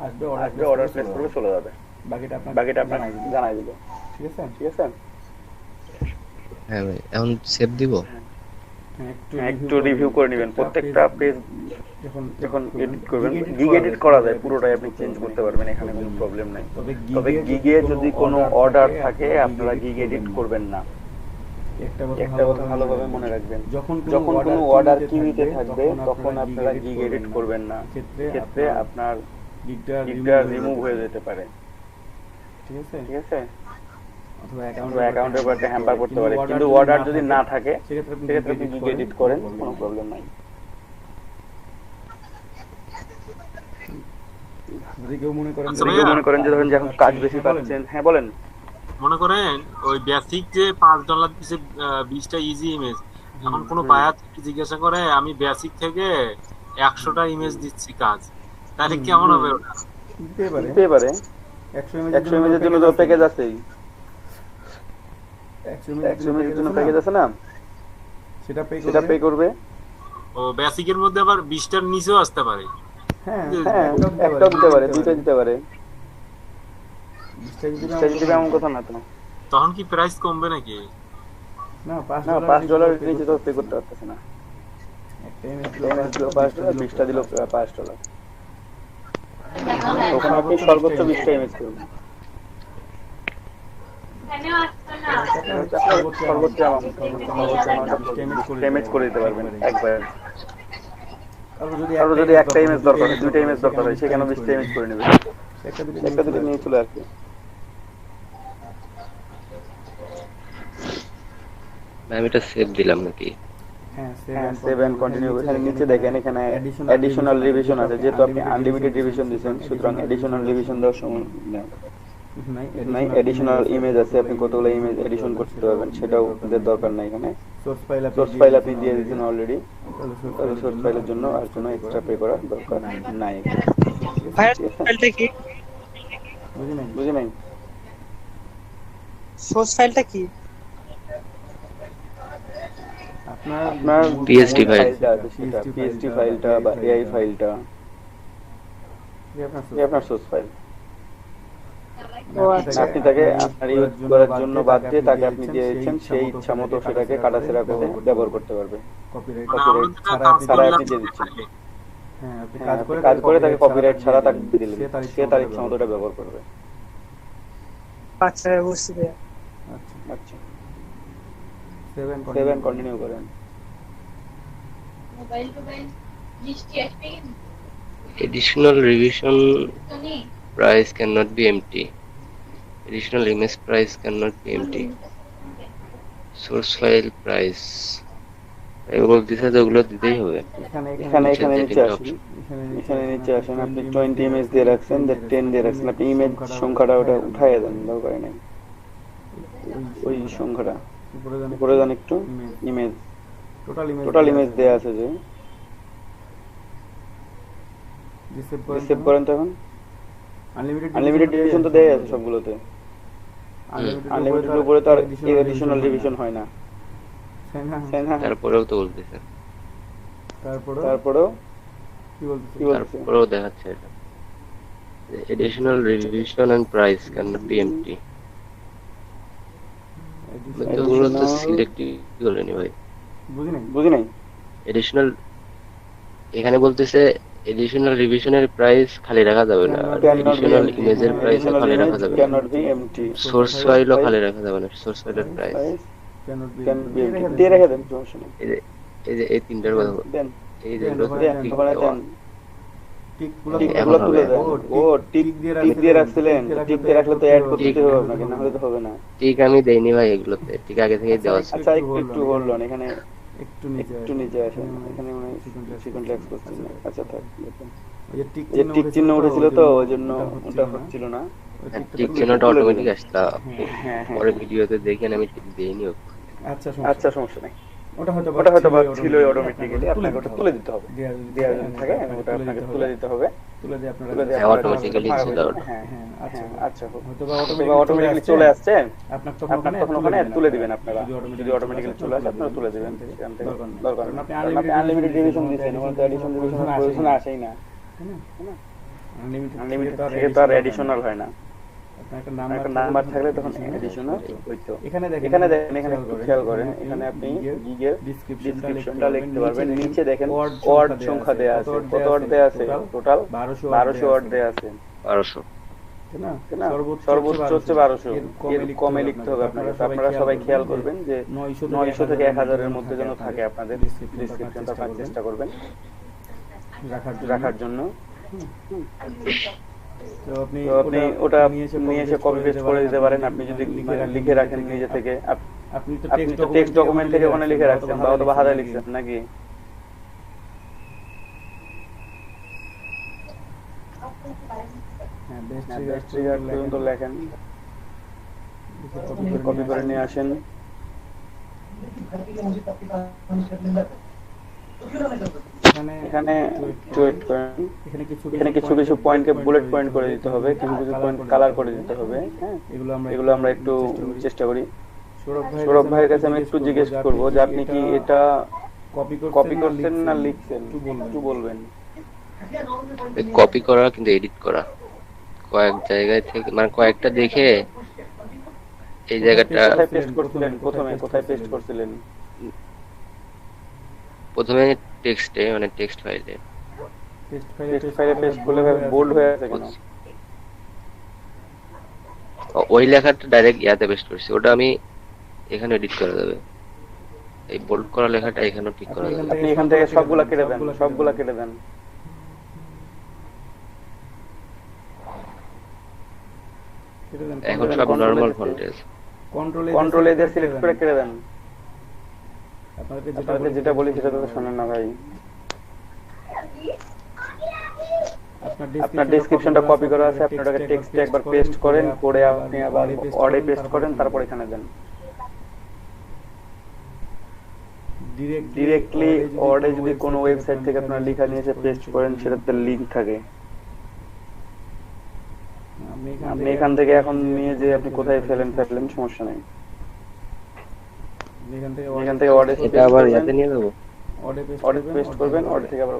আসবে, অর্ডার প্লেস করলে চলে যাবে, বাকিটা আপনার জানাই দিল। ঠিক আছে, ঠিক আছে। হ্যাঁ ভাই, এখন সেভ দিব। একটু রিভিউ করে নেবেন প্রত্যেকটা পেজ যখন এডিট করবেন। গিগ এডিট করা যায়, পুরোটাই আপনি চেঞ্জ করতে পারবেন, এখানে কোনো প্রবলেম নাই। তবে গিগে যদি কোনো অর্ডার থাকে আপনারা গিগ এডিট করবেন না। একটা কথা ভালোভাবে মনে রাখবেন, যখন কোনো অর্ডার কিউতে থাকবে তখন আপনারা গিগ এডিট করবেন না, ক্ষেত্রে আপনার গিগটা রিমুভ হয়ে যেতে পারে। ঠিক আছে, ঠিক আছে। অথবা অ্যাকাউন্টের উপর একটা হ্যাম্পার করতে পারে। কিন্তু অর্ডার যদি না থাকে সেক্ষেত্রে আপনি গিগ এডিট করেন, কোনো প্রবলেম নাই। যদি কেউ মনে করেন যে ধরেন যে এখন কাজ বেশি পাচ্ছেন, হ্যাঁ বলেন। মনে করেন ওই বেসিক যে $5 দিছে 20টা ইজি ইমেজ, এখন কোনো বায়ার জিজ্ঞাসা করে আমি বেসিক থেকে 100টা ইমেজ দিচ্ছি কাজ, তাহলে কেমন হবে ওটা? দিতে পারে। 100 ইমেজের জন্য তো প্যাকেজ আছেই, 100 ইমেজের জন্য প্যাকেজ আছে না, সেটা পে করবে। ও বেসিকের মধ্যে আবার 20টার নিচেও আসতে পারে। হ্যাঁ, একটাও দিতে পারে, দুইটা দিতে পারে। 20টা দিতে এমন কথা না তো। তখন কি প্রাইস কমবে নাকি? না, $5 নিচে তো পে করতে পারতেছে না। একটা ইমেজ দিল $5, 20টা দিল $5। তখন আপনি সর্বোচ্চ 20টা ইমেজ করুন। সর্বোচ্চ ইমেজ করে দিতে পারবেন একবার। আর যদি একটা ইমেজ দরকার হয়, দুইটা ইমেজ দরকার হয়, সেখানে 20টা ইমেজ করে নেবে। একটা দুটো নিয়ে চলে আসবে। আমি এটা সেভ দিলাম নাকি? হ্যাঁ, সেভ এন্ড কন্টিনিউ। এখানে নিচে দেখেন, এখানে অ্যাডিশনাল রিভিশন আছে। যেহেতু আপনি আনলিমিটেড রিভিশন দিবেন, সুতরাং অ্যাডিশনাল রিভিশন দেওয়ার সময় নাই। অ্যাডিশনাল ইমেজ আছে, আপনি কতগুলো ইমেজ এডিশন করতে পারবেন সেটাও আমাদের দরকার নাই। এখানে সোর্স ফাইল আপনি দিয়ে দিয়েছেন অলরেডি, তাহলে সোর্স ফাইলের জন্য আর জন্য এক্সট্রা পে করার দরকার নাই। ফাইলটা কি? বুঝি নাই। সোর্স ফাইলটা কি? আপনার PST ফাইলটা আছে, সেটা PST ফাইলটা বা AI ফাইলটা, আপনার সোর্স ফাইল। আপনি তাকে আপনার ইউজ করার জন্য বাদ দিয়ে তাকে আপনি দিয়ে দিচ্ছেন, সেই ইচ্ছা মতো সেটাকে কাটাছেড়া করে ব্যবহার করতে পারবে। কপিরাইট ছাড়া আপনি দিয়ে দিচ্ছেন। হ্যাঁ, আপনি কাজ করে তাকে কপিরাইট ছাড়া তাকে দিয়ে দিলেন, সে তার ইচ্ছা মতো এটা ব্যবহার করবে। আচ্ছা, বুঝতে। আচ্ছা, সেভ এন্ড কন্টিনিউ করেন। Additional revision price cannot be empty. Additional image price cannot be empty. Source file price. এগুলো দিতে তো ওগুলো দিতেই হবে। এখানে নিচে আসেন, এখানে নিচে আসেন। আপনি 20 ইমেজ দিয়ে রাখছেন, 10 দিয়ে রাখছেন। আপনি ইমেজ সংখ্যাটা ওটা উঠাইয়া দেন, দরকার নেই ওই সংখ্যাটা। উপরে যান একটু, ইমেজ টোটাল ইমেজ দেয়া আছে যে সেভ করেন। তখন আনলিমিটেড রিভিশন তো দেয়া আছে সবগুলোতে। আনলিমিটেড উপরে তো আর এডিশনাল রিভিশন হয় না। তারপরেও তো বলতেছে, তারপরেও কি বলতেছে, তারপরেও দেখাচ্ছে এটা additional revision and price cannot be empty. এগুলো তো সিলেক্ট করলেনি ভাই, বুঝি নাই। এডিশনাল এখানে বলতেছে এডিশনাল রিভিশনের প্রাইস খালি রাখা যাবে না, এডিশনাল ইমেজের প্রাইসও খালি রাখা যাবে না, সোর্স ফাইলও খালি রাখা যাবে না। সোর্স ফাইলের প্রাইস দিয়ে রেখে দেন, সমস্যা নেই। এই যে এই তিনটার কথা দেন, এই যে টিকগুলো তুলে দেন। ও টিক দিয়ে রাখছিলেন, টিক দিয়ে রাখলে তো অ্যাড করতে হবে আপনাকে, না হলে তো হবে না। টিক আমি দেইনি ভাই, এগুলোতে টিক আগে থেকে দেওয়া আছে। আচ্ছা, একটু হোল্ড অন, এখানে একটু নিচে আসেন। এখানে মানে সিকোয়েন্স ট্যাক্স করছেন না। আচ্ছা, থাক। যে টিক চিহ্ন উঠেছিল তো ওই জন্য ওটা হচ্ছিল না। টিক চিহ্নটা অটোমেটিক আসছে, পরে ভিডিওতে দেখেন আমি টিক দেইনি। আচ্ছা, সমস্যা নেই, ওটা হয়তো বা ছিলই অটোমেটিক্যালি, আপনাকে ওটা তুলে দিতে হবে, দেওয়া যদি থাকে ওটা আপনাকে তুলে দিতে হবে, তুলে দিয়ে হ্যাঁ, automatically ছিল ওটা। হ্যাঁ হ্যাঁ আচ্ছা হয়তো বা অটোমেটিক্যালি চলে আসছে, আপনার তখন ওখানে তুলে দিবেন আপনারা, যদি অটোমেটিক্যালি চলে আসে আপনারা তুলে দিবেন সেখান থেকে, দরকার নেই। কারণ আপনি আনলিমিটেড রিভিশন দিচ্ছেন, ওখানে তো এডিশন প্রয়োজন আসেই না, তাই না? আনলিমিটেড থেকে তো আর এডিশনাল হয় না, একটা নাম্বার থাকলে তখন এডিশনাল হইতো। এখানে দেখেন এখানে একটু খেয়াল করেন, এখানে আপনি গিগের ডেসক্রিপশনটা লিখতে পারবেন, নিচে দেখেন ওয়ার্ড সংখ্যা দেয়া আছে, কত ওয়ার্ড দেয়া আছে, টোটাল 1200 ওয়ার্ড দেয়া আছে, 1200। তাই না? সর্বোচ্চ হচ্ছে 1200, এর কমে লিখতে হবে আপনাকে। তো আপনারা সবাই খেয়াল করবেন যে 900 থেকে 1000 এর মধ্যে যেন থাকে আপনাদের ডেসক্রিপশনটা, আপনারা চেষ্টা করবেন রাখার জন্য। তো আপনি ওটা নিয়ে এসে কপি পেস্ট করে দিতে পারেন। আপনি যদি লিখে রাখেন নিজে থেকে, আপনি তো টেক্সট ডকুমেন্ট থেকে ওখানে লিখে রাখছেন বা অথবা হাতে লিখছেন নাকি? হ্যাঁ, বেস্ট ট্রিগার পর্যন্ত লেখেন, কপি করে নিয়ে আসেন। এখানে কিছু পয়েন্টকে বুলেট পয়েন্ট করে দিতে হবে, কিছু পয়েন্ট কালার করে দিতে হবে। হ্যাঁ, এগুলো আমরা একটু চেষ্টা করি। সৌরভ ভাইয়ের কাছে আমি একটু জিজ্ঞেস করবো যে আপনি কি এটা কপি করছেন না লিখছেন, একটু বলবেন। কপি করা কিন্তু এডিট করা কয়েক জায়গায় থেকে, মানে কয়েকটা দেখে এই জায়গাটা কোথায় পেস্ট করছিলেন, কোথায় পেস্ট করছিলেন? প্রথমে টেক্সটে, মানে টেক্সট ফাইলে পেস্ট করলে বোল্ড হয়ে আছে কেন? ওই লেখাটা ডাইরেক্ট ইয়াতে পেস্ট করছি, ওটা আমি এখানে এডিট করা যাবে। এই বোল্ড করা লেখাটা এখানেও ঠিক করা যাবে। আপনি এখান থেকে সবগুলা কেটে দেন, এখন সব নরমাল ফন্টে আছে। কন্ট্রোল এ দিয়ে সিলেক্ট করে কেটে দেন। আপনাদের যেটা বলি সেটা তো শোনেন না ভাই। আপনার ডেসক্রিপশনটা কপি করা আছে, আপনি ওটাকে টেক্সটে একবার পেস্ট করেন, করে আপনি আবার ওয়ার্ডে পেস্ট করেন, তারপর এখানে দেন। ডিরেক্টলি ওয়ার্ডে যদি কোনো ওয়েবসাইট থেকে আপনারা লেখা নিয়ে এসে পেস্ট করেন, সেটাতে লিংক থাকে। আপনি এখান থেকে এখন নিয়ে যে আপনি কোথায় ফেলেন সমস্যা নেই। এখান থেকে ওয়ার্ডে এটা আবার ইয়াতে নিয়ে যাবো, ওয়ার্ডে পেস্ট করবেন, ওয়ার্ড থেকে আবার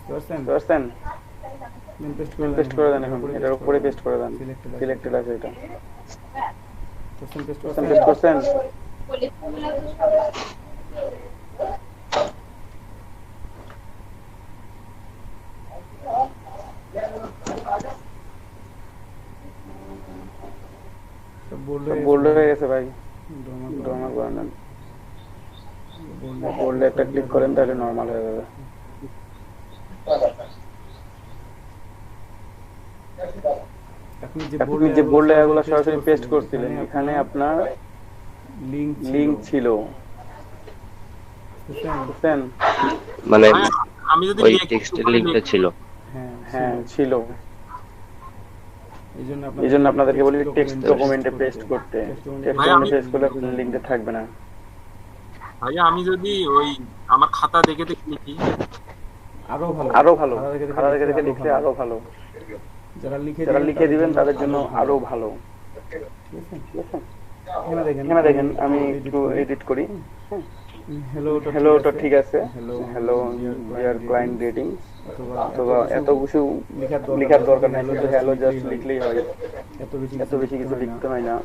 বুঝছেন, পেস্ট করে দেন। এখন এটার উপরে পেস্ট করে দেন, সিলেক্টেড আছে এটা, পেস্ট করছেন। বোল্ড হয়ে গেছে ভাই, ড্রামা করে নেন, বোল্ডে একটা ক্লিক করেন, তাহলে নরমাল হয়ে যাবে। আপনি যে বোল্ডে এগুলো সরাসরি পেস্ট করছিলেন, এখানে আপনার লিংক ছিল, বুঝছেন? মানে আমি যদি ওই টেক্সটের লিংকটা ছিল। হ্যাঁ ছিল, এই জন্য আপনাদেরকে বলি টেক্সট ডকুমেন্টে পেস্ট করতে। টেক্সট ডকুমেন্টে পেস্ট করলে লিংকটা থাকবে না। ভাইয়া আমি যদি ওই আমার খাতা দেখে লিখি আরো ভালো, খাতা দেখে লিখলে আরো ভালো, যারা লিখে দিবেন তাদের জন্য আরো ভালো। ঠিক আছে, এখানে দেখেন আমি একটু এডিট করি। হ্যালোটা ঠিক আছে, হ্যালো ইয়ার ক্লায়েন্ট রেটিং, অথবা এত কিছু লেখার দরকার নাই, শুধু হ্যালো জাস্ট লিখলেই হয়, এত বেশি কিছু লিখতে হয় না।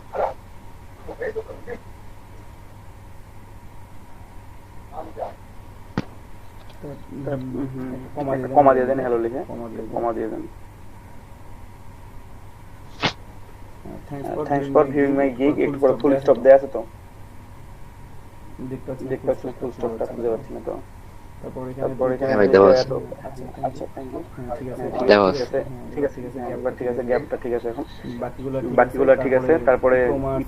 কমা দিয়ে দেন, হ্যালো লিখে কমা দিয়ে দেন। Thanks for viewing my gig, একটু পরে ফুল স্টপ দেয়া আছে তো, দেখতে পাচ্ছেন ফুল স্টপটা খুঁজে পাচ্ছি না তো, তারপর এখানে দেওয়া আছে। আচ্ছা থ্যাংক ইউ, দেওয়া আছে। ঠিক আছে, একবার ঠিক আছে, গ্যাপটা ঠিক আছে, এখন বাকিগুলো ঠিক আছে। তারপরে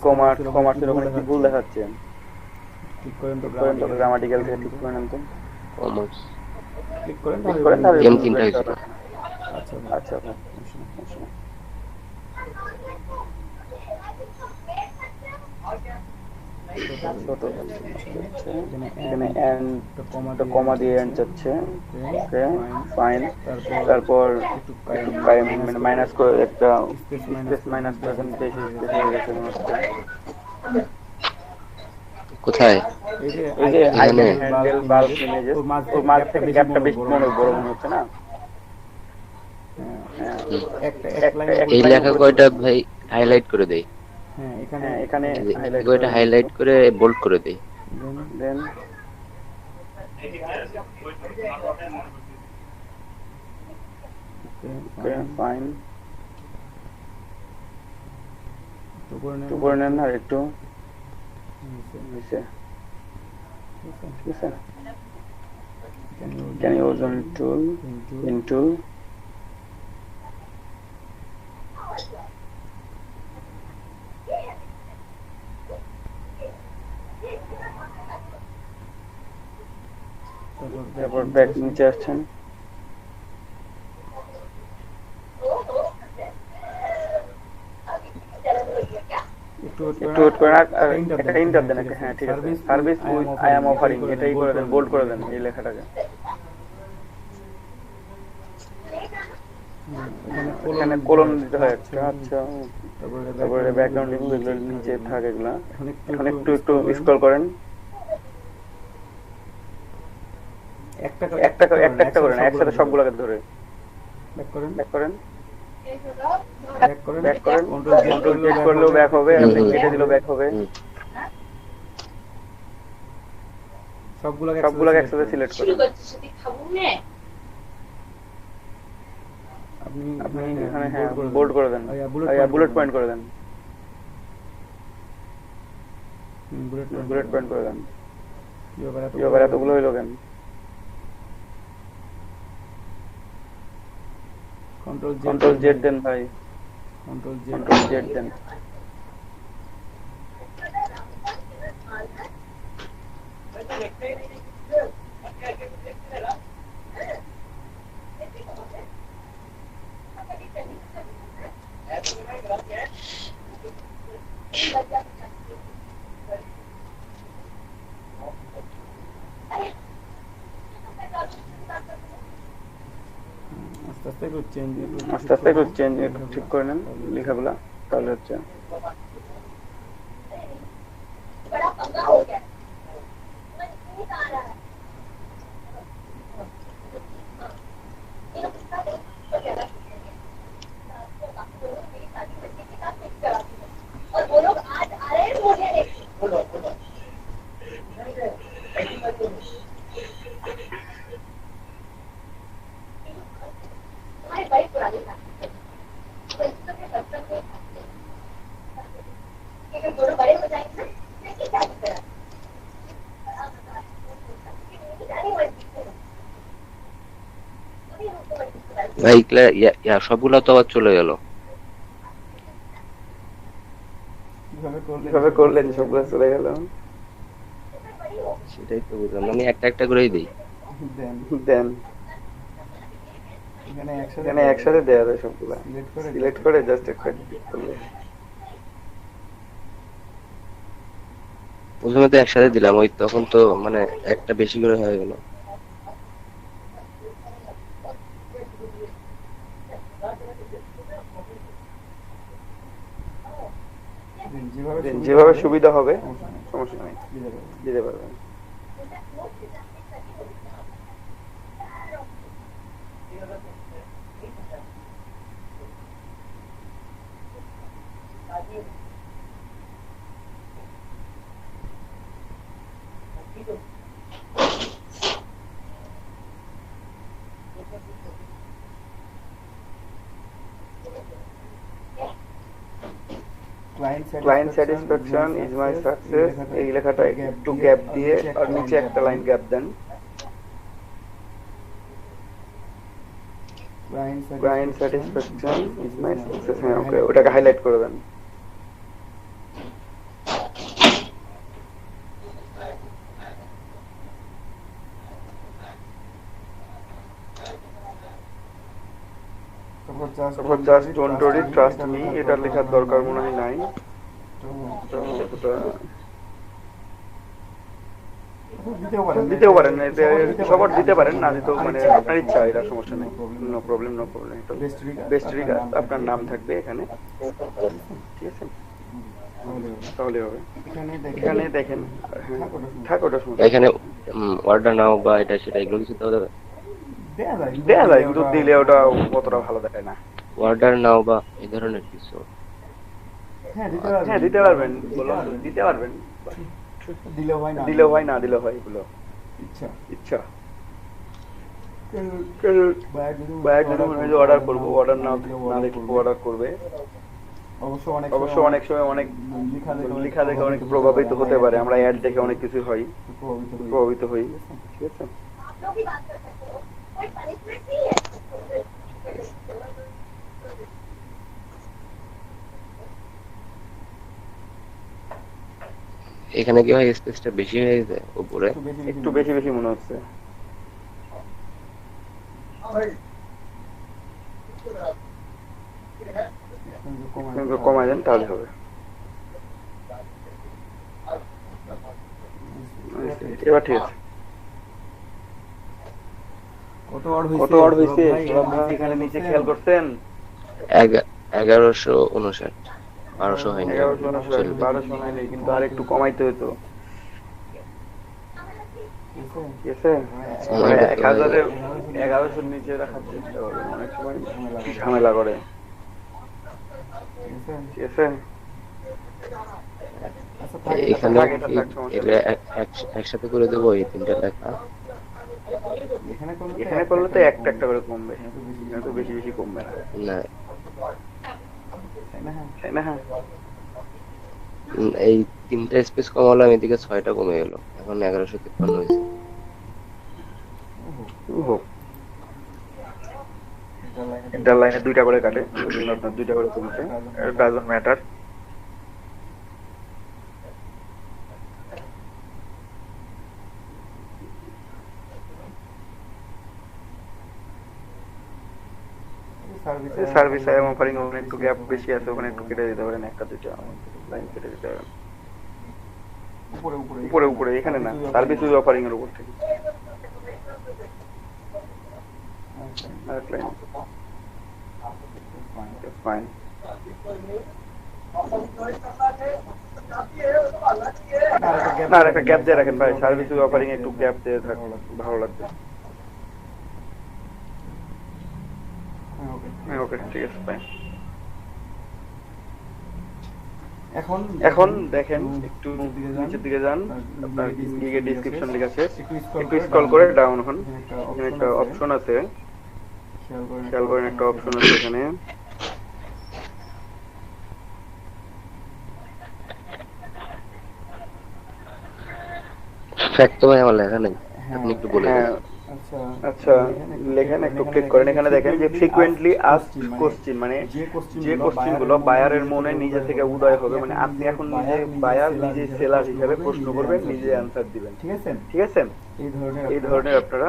কমার্সের ওখানে কি ভুল দেখাচ্ছে, ঠিক করেন তো, গ্রামাটিক্যাল থেকে ঠিক করে নেন তো, কমার্স ক্লিক করেন তাহলে এম 3টা হয়েছিল। আচ্ছা ছোট হচ্ছে এখানে এন্ড কমা দিয়ে এন্ড যাচ্ছে ওকে ফাইন তারপর একটু মানে মাইনাস করে একটা স্পেস মাইনাস করে এখানে বেশি স্পেস হয়ে গেছে মনে হচ্ছে কোথায়? এই যে এখানে হ্যান্ডেল বাল্ব ইমেজেস ওর মাঝ থেকে গ্যাপটা বেশি বড় মনে হচ্ছে না এই লেখা কয়টা ভাই হাইলাইট করে দেই, হ্যাঁ এখানে কয়টা হাইলাইট করে বোল্ড করে দেই। দেন ওকে ফাইন একটু করে নেন আর একটু নিচে ঠিক আছে can you use on tool into তারপর ব্যাক নিচে আসছেন একটু ওয়েট করেন আর একটা ইন্টার দেন হ্যাঁ ঠিক আছে সার্ভিস আই এম অফারিং এটাই করে দেন বোল্ড করে দেন এই লেখাটাকে এখানে কোলন দিতে হয় একটা আচ্ছা তারপরে ব্যাকগ্রাউন্ড এগুলো নিচে থাকে এগুলা এখন একটু স্ক্রল করেন একটা করেন একসাথে সবগুলোকে ধরে ব্যাক করেন কন্ট্রোল জেড করলেও ব্যাক হবে আপনি কেটে দিলেও ব্যাক হবে সবগুলোকে একসাথে সিলেক্ট করেন আপনি এখানে হ্যাঁ বোল্ড করে দেন বুলেট পয়েন্ট করে দেন বুলেট পয়েন্ট করে দেন এবার এতগুলো হইলো কেন কন্ট্রোল জেড দেন ভাই কন্ট্রোল জেড দেন আস্তে আস্তে একটু চেঞ্জ ঠিক করে নেন লেখাগুলা তাহলে হচ্ছে ভাই সবগুলা তো আবার চলে গেল। কিভাবে করলেন সবগুলো চলে গেল? সেটাই তো বুঝলাম, আমি একটা একটা করেই দিই। দেন এখানে একসাথে দেওয়া যায় সবগুলা সিলেক্ট করে জাস্ট একটা ক্লিক করলে প্রথমে তো একসাথে দিলাম, ওই তখন তো মানে একটা বেশি করে হয়ে গেল। যেভাবে সুবিধা হবে সমস্যা নেই দিতে পারবেন। Client satisfaction is my success এই লেখাটা একটু গ্যাপ দিয়ে আর নিচে একটা লাইন গ্যাপ দেন। Client satisfaction is my success হ্যাঁ ওকে ওটাকে হাইলাইট করে দেন। Just don't worry trust me এটা লেখার দরকার মনে হয় নাই। দিতেও পারেন, সবার দিতে পারেন, না দিতেও মানে আপনার ইচ্ছা, এটা সমস্যা নেই। No problem, no problem. Best regards, আপনার নাম থাকবে এখানে, ঠিক আছে, তাহলে হবে। এখানে দেখেন, থাক ওটা সমস্যা। এখানে অর্ডার নাও বা এটা সেটা এগুলো কিছু দেওয়া যাবে? দেয়া যায়, কিন্তু দিলে ওটা অতটা ভালো দেখায় না। অর্ডার নাও বা এই ধরনের কিছু? হ্যাঁ দিতে পারবেন, বললাম তো, দিতে পারবেন, দিলেও হয় না দিলেও হয়, এগুলো ইচ্ছা। বাইরে যদি মনে হয় যে অর্ডার করবো, অর্ডার না দেখে অর্ডার করবে। অবশ্য অনেক সময় অনেক লেখা দেখে অনেক প্রভাবিত হতে পারে, আমরা অ্যাড দেখে অনেক কিছু হয়, প্রভাবিত হই, ঠিক আছে। এখানে কি হয় স্পেসটা বেশি হয়ে যায় উপরে? একটু বেশি বেশি মনে হচ্ছে। কমায় দেন তাহলে হবে। এবার ঠিক আছে। কত ওয়াট হয়েছে আপনারা এখানে নিচে খেয়াল করছেন? 1159। 1200 হয়নি। 1200 হয়নি, কিন্তু আর একটু কমাইতে হতো, ঠিক আছে। 1100 নিচে রাখার চেষ্টা করবেন, অনেক সময় ঝামেলা করে, ঠিক আছে। এখানে একসাথে করে দেবো এই তিনটা লেখা? এখানে করলে তো একটা একটা করে কমবে, এখানে তো বেশি বেশি কমবে না, না, তাই না? হ্যাঁ, এই তিনটা স্পেস কমালাম, এদিকে 6টা কমে গেল, এখন 1153 হয়েছে। একটা লাইনে 2টা করে কাটে, আপনার 2টা করে কমছে, doesn't matter. Service I am offering, ওখানে একটু গ্যাপ বেশি আছে, ওখানে একটু কেটে দিতে পারেন, একটা দুইটা লাইন কেটে দিতে পারেন। উপরে উপরে, এখানে না, সার্ভিস উইথ অফারিং এর উপর থেকে আরেক লাইন, ফাইন। না, আর একটা গ্যাপ দিয়ে রাখেন ভাই, সার্ভিস উইথ অফারিং একটু গ্যাপ দিয়ে থাক, ভালো লাগবে। ওকে, ঠিক আছে, ফাইন। এখন দেখেন, একটু নিচের দিকে যান, আপনার গিগে ডেসক্রিপশন লেখা আছে, একটু স্ক্রল করে ডাউন হন, এখানে একটা অপশন আছে, খেয়াল করেন একটা অপশন আছে এখানে, ফ্যাক্ট তো ভাই আমার লেখা নেই, আপনি একটু বলে দেন। আচ্ছা, লেখেন, একটু ক্লিক করেন, এখানে দেখেন যে ফ্রিকোয়েন্টলি আস্কড কোশ্চেন, মানে যে কোশ্চেন গুলো বায়ারের মনে নিজে থেকে উদয় হবে, মানে আপনি এখন নিজে বায়ার, নিজে সেলার হিসেবে প্রশ্ন করবেন, নিজে অ্যান্সার দিবেন, ঠিক আছে। এই ধরনের আপনারা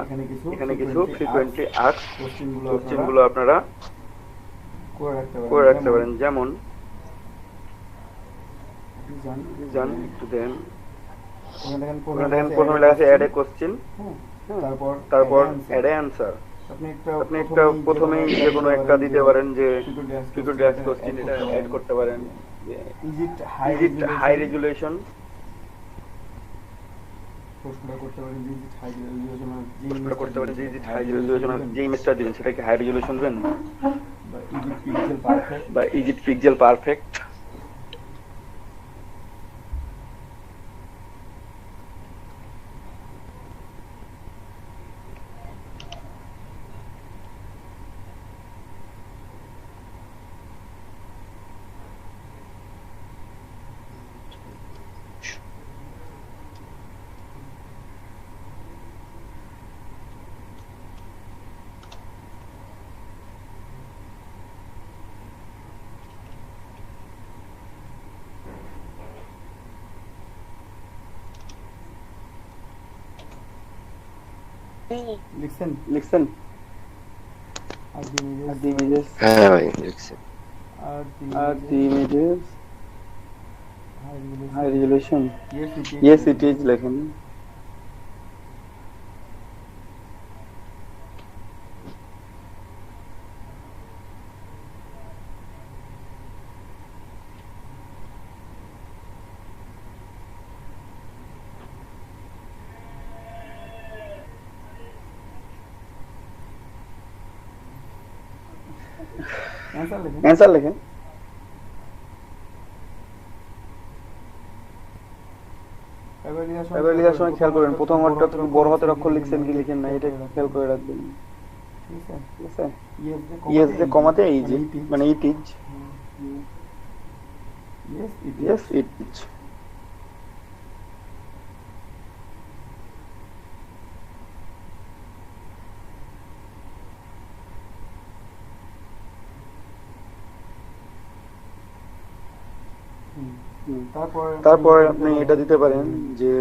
এখানে কিছু ফ্রিকোয়েন্টলি আস্কড কোশ্চেন গুলো আপনারা করে রাখতে পারেন। যেমন জান একটু দেন, দেখেন প্রথমে লেখা আছে অ্যাড এ কোশ্চেন, তারপর অ্যাড এ অ্যান্সার। আপনি একটা প্রথমেই যে কোনো একটা দিতে পারেন, যে ফ্রিকোয়েন্টলি আস্কড কোশ্চেন, এটা অ্যাড করতে পারেন। ইজ ইট হাই রেজুলেশন, প্রশ্নটা করতে পারেন যে ইজ ইট হাই রেজুলেশন, যে ইমেজটা দিবেন সেটা কি হাই রেজুলেশন দেন, বা ইজ ইট পিক্সেল পারফেক্ট। লিখছেন আর দি ইমেজেস, হ্যাঁ ভাই লিখছি। আর the images high resolution, yes it is লেখেন, অ্যান্সার লেখেন। এবার লেখার সময় খেয়াল করবেন প্রথম ওয়ার্ডটা তুমি বড় হাতের অক্ষর লিখছেন কি লিখেন না, এটা খেয়াল করে রাখবেন। ঠিক আছে, ইয়েস যে কমাতে এই যে মানে it is, yes it is. তারপর আপনি এটা দিতে পারেন যে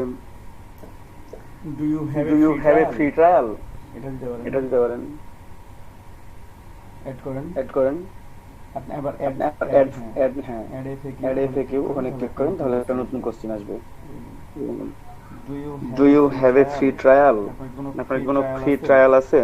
do you do you have a free trial, এটা দিতে পারেন। এটা দিতে পারেন, অ্যাড করেন, অ্যাড করেন। আপনি আবার অ্যাড হ্যাঁ অ্যাড এফএকিউ ওখানে ক্লিক করেন, তাহলে একটা নতুন কোশ্চেন আসবে। Do you have a free trial, আপনার কোনো ফ্রি ট্রায়াল আছে?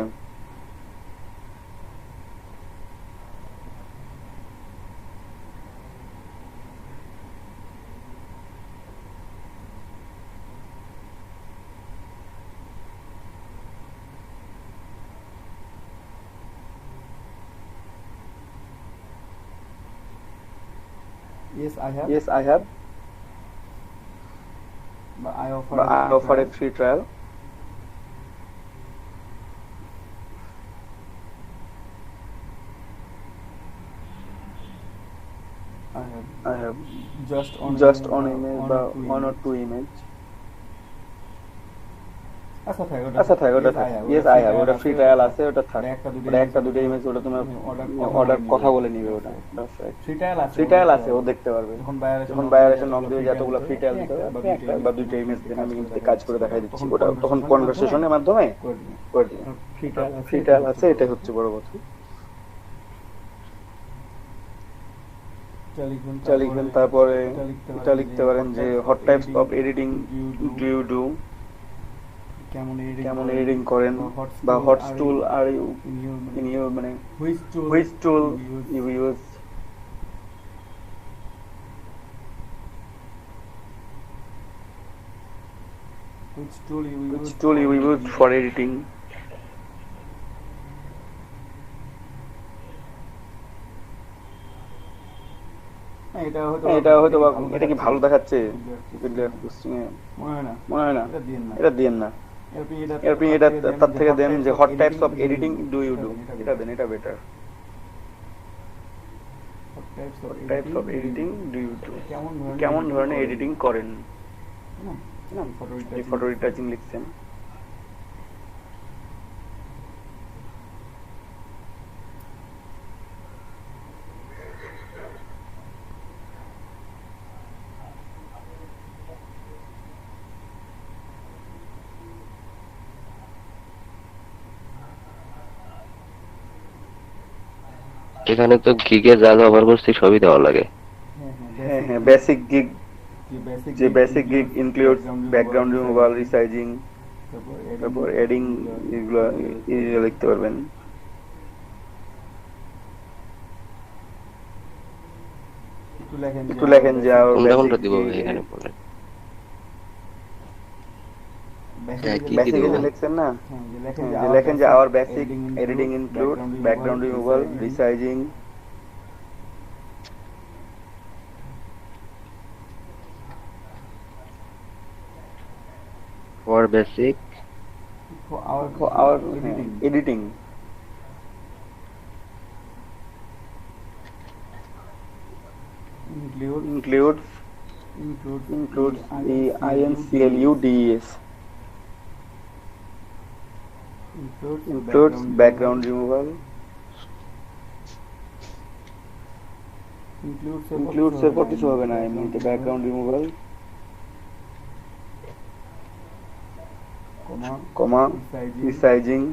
yes I have, Yes, I have. but I offer But I offer a free trial. I have just just on image বা one or two image. আচ্ছা থাক আচ্ছা থাক, ওটা থাক। Yes, I have. ওটা ফ্রি ট্রায়াল আছে, ওটা থাক। ওটা একটা দুটো ইমেজ ওটা তোমার অর্ডার কথা বলে নিবে ওটা। ফ্রি ট্রায়াল আছে, ফ্রি ট্রায়াল আছে, ও দেখতে পারবে। যখন বায়ার এসে নক দিয়ে যতগুলো ফ্রি ট্রায়াল দিতে হবে আপনি একটা বা দুটো ইমেজ দেন, আমি কিন্তু কাজ করে দেখাই দিচ্ছি। ওটা তখন কনভারসেশনের মাধ্যমে করে দিবেন। ফ্রি ট্রায়াল আছে, এটাই হচ্ছে বড় কথা। এটা লিখবেন, তারপরে এটা লিখতে পারেন যে what types of editing do you do, কেমন এডিটিং করেন, বা what tool are you in you মানে which tool you use. Which tool you use for editing? এটা হয়তো এটা কি ভালো দেখাচ্ছে? মনে হয় না, এটা দিয়েন না। আপনি এটা তার থেকে দেন যে what types of editing do you do, এটা দেন, এটা better. Types of editing do you do, কেমন ধরনের এডিটিং করেন। এই ফটো রিটাচিং লিখছেন। এখানে তো গিগে যা ব্যবহার করছি সবই দেওয়া লাগে। হ্যাঁ হ্যাঁ, বেসিক গিগ, যে basic gig includes background removal, resizing, তারপর এডিং, এগুলো লিখতে পারবেন। একটু লেখেন যে কোনটা দিব এখানে বলেন। হ্যাঁ, কি বেসিক দিব? লিখছেন না, যে লেখেন যে our basic editing include background removal, resizing, For basic for our editing. Includes the INCLUDES. Includes background removal. Includes এরপর কিছু হবে না, এমনিতে background removal, comma, resizing,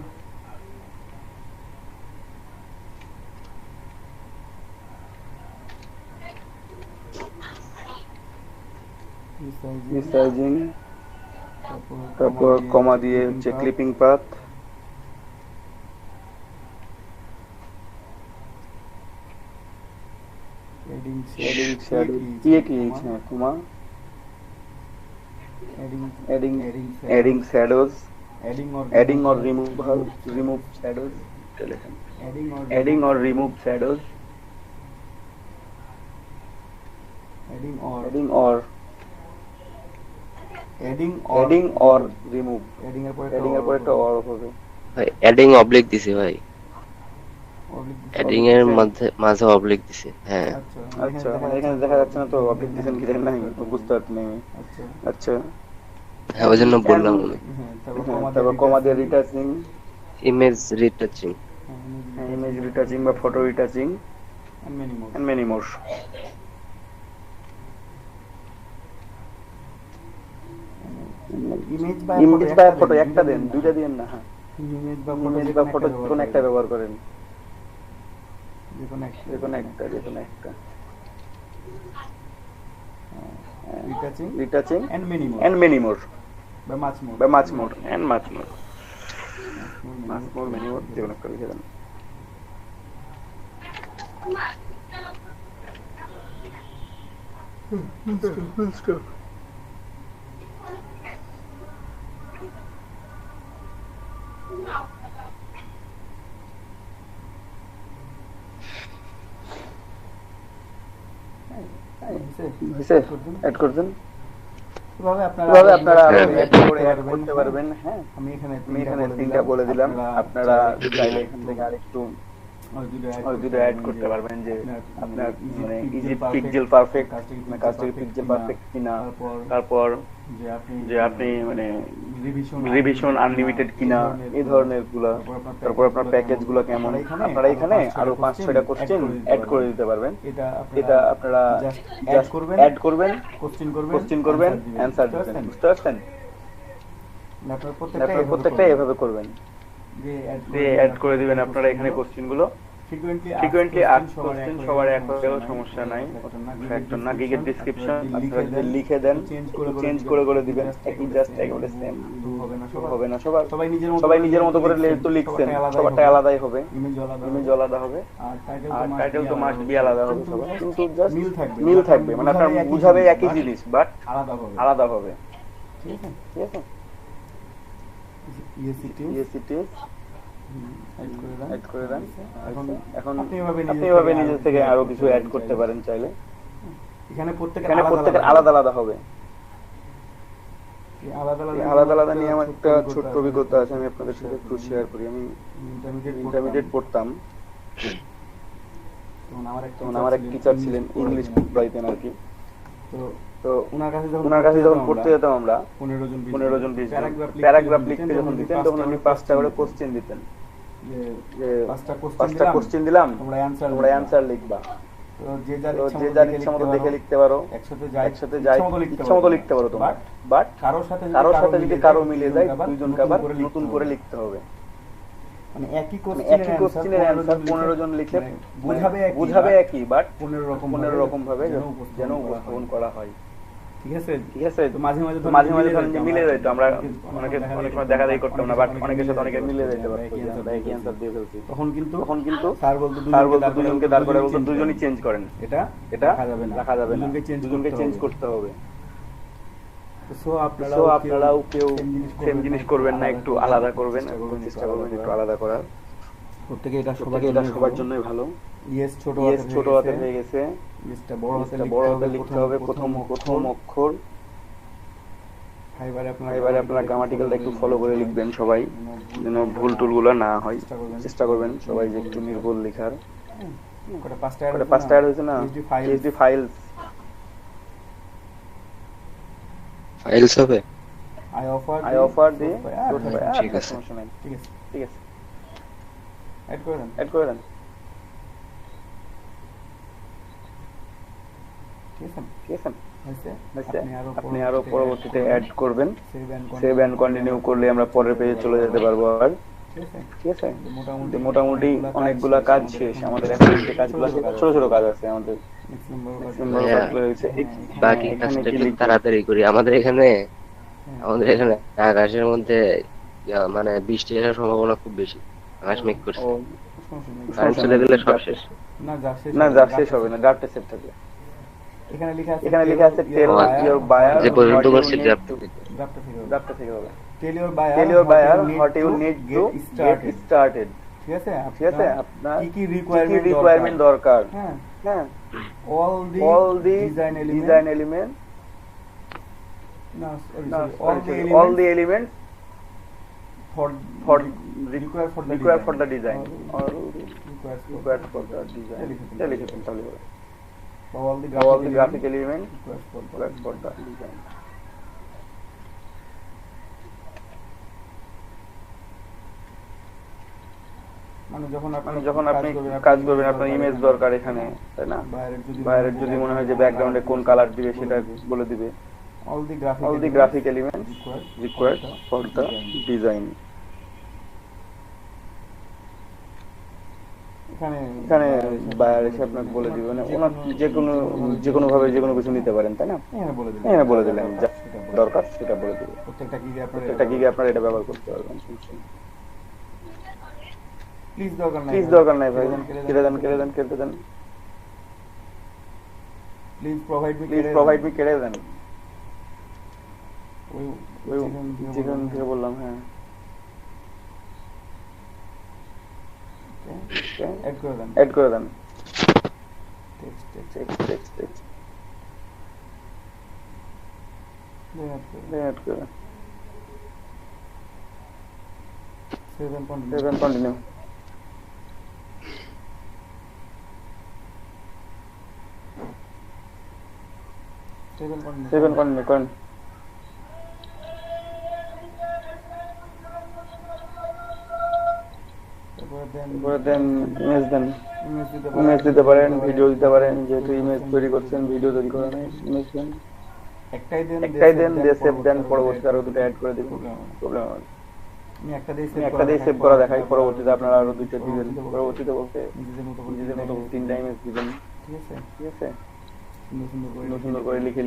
তারপর কমা দিয়ে হচ্ছে clipping path, adding shadow, TATH, comma, adding shadows, adding or remove shadows, Adding or remove shadows. adding or Adding or remove. adding এর পরে Adding এর পরে একটা or হবে। ভাই অ্যাডিং অবলিক দিছে ভাই, oblique দিছে। অ্যাডিং এর মাঝে অবলিক দিছে। হ্যাঁ আচ্ছা এখানে দেখা যাচ্ছে না তো অবলিক দিছেন কি জানি না, তো বুঝতে পারছি না আমি। আচ্ছা আচ্ছা হ্যাঁ ওই জন্য বললাম হ্যাঁ তারপর কমা দিয়ে retouching, image retouching. Image retouching বা photo retouching and many more and many more. Image image বা ফটো একটা দেন, দুইটা দিবেন না। হ্যাঁ ইমেজ বা ইমেজ বা ফটো কোন একটা ব্যবহার করেন, যেকোনো একটা যে কোনো একটা। Retouching retouching and many more বা much more much more and much more many more যে কোনো একটা লিখে দেন। হইছে অ্যাড করছেন, এভাবে এভাবে আপনারা হ্যাঁ, অ্যাড করতে পারবেন। হ্যাঁ আমি এখানে তিনটা বলে দিলাম, আপনারা চাইলে এখান থেকে আরেকটু দুটো অ্যাড করতে পারবেন, যে আপনার মানে ইজি পিক্সেল পারফেক্ট, মানে কাজটা পিক্সেল পারফেক্ট কিনা, তারপর যে আপনি মানে রিভিশন আনলিমিটেড কিনা, এই ধরনের গুলা, তারপর আপনার প্যাকেজ গুলো কেমন, আপনারা এখানে আরো 5-6টা কোশ্চেন অ্যাড করে দিতে পারবেন। এটা আপনারা জাস্ট অ্যাড করবেন, কোশ্চেন করবেন, অ্যানসার দিবেন। বুঝতে পারছেন? আপনারা প্রত্যেকটা এভাবে করবেন, যে অ্যাড করে দিবেন আপনারা এখানে কোশ্চেন গুলো। ফ্রিকোয়েন্টলি আস্কড কোশ্চেন সবার এক হয়ে গেল, সমস্যা নাই, ফ্যাক্টর না। গিগের ডেসক্রিপশন আপনারা যদি লিখে দেন, চেঞ্জ করে দিবেন, একই জাস্ট একেবারে সেম হবে না। সবাই নিজের মতো করে তো লিখছেন, সবারটা আলাদাই হবে, ইমেজ আলাদা হবে, আর টাইটেল তো মাস্ট বি আলাদা হবে সবার, কিন্তু জাস্ট মিল থাকবে, মানে আপনার বুঝাবে একই জিনিস বাট আলাদা হবে। ঠিক আছে? ইএসিটি অ্যাড করে দেন। এখন আপনি এভাবে নিজে থেকে আরো কিছু অ্যাড করতে পারেন চাইলে। এখানে প্রত্যেকের আলাদা আলাদা হবে। আলাদা আলাদা নিয়ে আমার একটা ছোট্ট অভিজ্ঞতা আছে, আমি আপনাদের সাথে একটু শেয়ার করি। আমি ইন্টারমিডিয়েট পড়তাম, তখন আমার এক টিচার ছিলেন, ইংলিশ পড়াইতেন আর কি। তো ওনার কাছে যখন পড়তে যেতাম আমরা 15 জন 20 জন প্যারাগ্রাফ লিখতে যখন দিতেন, তখন উনি 5টা করে কোশ্চেন দিতেন, যে 5টা কোশ্চেন দিলাম, তোমরা অ্যানসার লিখবা। তো যে যার ইচ্ছা মতো দেখে লিখতে পারো, একসাথে যাই ইচ্ছা মতো লিখতে পারো তোমরা, বাট কারোর সাথে যদি কারো মিলে যায়, দুইজনকে আবার নতুন করে লিখতে হবে। মানে একই কোশ্চেনের অ্যানসার 15 জন লিখে বুঝাবে একই, বাট 15 রকম ভাবে যেন উপস্থাপন করা হয়। ঠিক আছে? তো মাঝে মাঝে ধরেন যে মিলে যেত, আমরা অনেক সময় দেখা দেখি করতাম না, বাট অনেকের সাথে অনেকের মিলে যেতে পারতো, যে আমরা একই অ্যানসার দিয়ে ফেলছি। তখন কিন্তু স্যার বলতো দুজনকে দাঁড় করে বলতো দুজনই চেঞ্জ করেন, এটা রাখা যাবে না, দুজনকে চেঞ্জ করতে হবে। সো আপনারাও কেউ সেম জিনিস করবেন না, একটু আলাদা করবেন, চেষ্টা করবেন একটু আলাদা করার। প্রত্যেকে এটা সবার জন্যই ভালো। ইয়েস ছোট হাতে হয়ে গেছে, বড় হাতে লিখতে হবে প্রথম অক্ষর। এবারে আপনারা গ্রামাটিক্যালটা একটু ফলো করে লিখবেন সবাই, যেন ভুল টুলগুলো না হয়। চেষ্টা করবেন সবাই যে একটু নির্ভুল লেখার। কটা 5টা অ্যাড হয়েছে না? পিএইচডি ফাইলস হবে। আই অফার দি ঠিক আছে। অ্যাড করে দেন। ঠিক আছে? আপনি আরো পরবর্তীতে অ্যাড করবেন, সেভ এন্ড কন্টিনিউ করলে আমরা পরের পেজে চলে যেতে পারবো আর। ঠিক আছে? মোটামুটি অনেকগুলা কাজ শেষ আমাদের, এখন যে কাজগুলো ছোট কাজ আছে আমাদের, বাকি কাজটা একটু তাড়াতাড়ি করি। আমাদের এখানে আকাশের মধ্যে মানে বৃষ্টি আসার সম্ভাবনা খুব বেশি, আকাশ মেঘ করছে, কারেন্ট চলে গেলে সব শেষ। না যা শেষ হবে না, ড্রাফটে সেভ থাকবে। এখানে লেখা আছে টেল ইওর বায়ার যে পর্যন্ত করছি ড্রাফটে থেকে হবে। Tell your buyer what you need to get started. ঠিক আছে ঠিক আছে আপনার কি কি কি রিকোয়ারমেন্ট দরকার হ্যাঁ হ্যাঁ all all the the design element no, sorry, no, sorry. all the elements for for required for the required for the design all all the required required for the design লিখে ফেলুন তাহলে হবে all the all the graphic elements required for required for the design মানে যখন আপনি কাজ করবেন আপনার ইমেজ দরকার এখানে তাই না বাইরের যদি মনে হয় যে ব্যাকগ্রাউন্ডে কোন কালার দিবে সেটা বলে দিবে all the graphic elements required for the design এখানে বায়ার এসে আপনাকে বলে দিবে মানে ওনার যে কোনো ভাবে যে কোনো কিছু নিতে পারেন তাই না হ্যাঁ বলে দিলেন যা দরকার সেটা বলে দিবে প্রত্যেকটা গিগে আপনারা এটা ব্যবহার করতে পারবেন প্লিজ দরকার নাই ভাই কেটে দেন প্লিজ প্রোভাইড মি কেটে দেন ওই যেখান থেকে বললাম হ্যাঁ এড করে দেন টেক্সট এড করে দেন 7 কন্টিনিউ করেন দেন ইমেজ দিতে পারেন ভিডিও দিতে পারেন যেহেতু ইমেজ তৈরি করছেন ভিডিও তৈরি করা নাই ইমেজ দেন একটাই দেন দিয়ে সেভ দেন পরবর্তীতে আরো দুটো অ্যাড করে দিবেন প্রবলেম হবে আমি একটা দিয়ে সেভ করা দেখাই পরবর্তীতে আপনারা আরো দুটো দিবেন পরবর্তীতে বলতে নিজেদের মতো 3টা ইমেজ দিবেন ঠিক আছে সুন্দর করে লিখে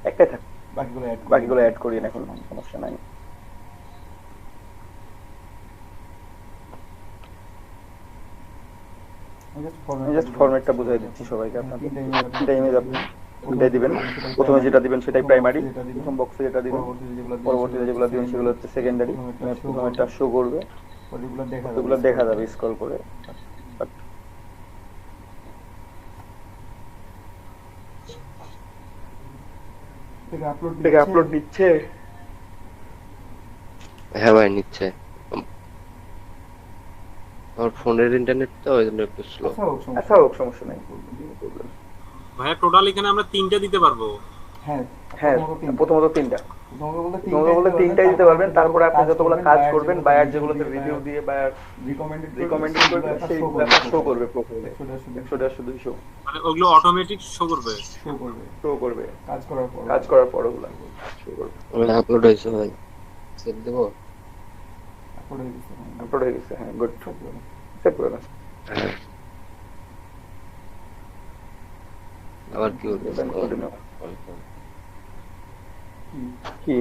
একটাই থাক বাকিগুলো অ্যাড করি এখন সমস্যা নাই আমি জাস্ট ফরম্যাটটা বুঝাই দিচ্ছি সবাইকে আপনাদের তিনটা ইমেজ আপনি তিনটাই দিবেন প্রথমে যেটা দিবেন সেটাই প্রাইমারি প্রথম বক্সে যেটা দিবেন পরবর্তীতে যেগুলো দিবেন সেগুলো হচ্ছে সেকেন্ডারি প্রথমেরটা শো করবে ওগুলো দেখা যাবে স্ক্রল করে আপলোড নিচ্ছে হ্যাঁ ভাই নিচ্ছে আমার ফোনের ইন্টারনেট তো ওই জন্য একটু স্লো আচ্ছা হোক সমস্যা নাই ভাইয়া টোটাল এখানে আমরা 3টা দিতে পারবো হ্যাঁ প্রথমত তিনটা বলতে তিনটাই দিতে পারবেন তারপরে আপনি যতগুলো কাজ করবেন বায়ার যেগুলোতে রিভিউ দিয়ে বায়ার রিকমেন্ডেড করবে সেইগুলো শো করবে প্রোফাইলে 100 মানে ওগুলো অটোমেটিক শো করবে কাজ করার পর ওগুলো শো করবে আপলোড হয়েছে ভাই সেভ দেবো আপলোড হয়ে গেছে হ্যাঁ গুড সেভ করে দাও আবার কি বলবো কি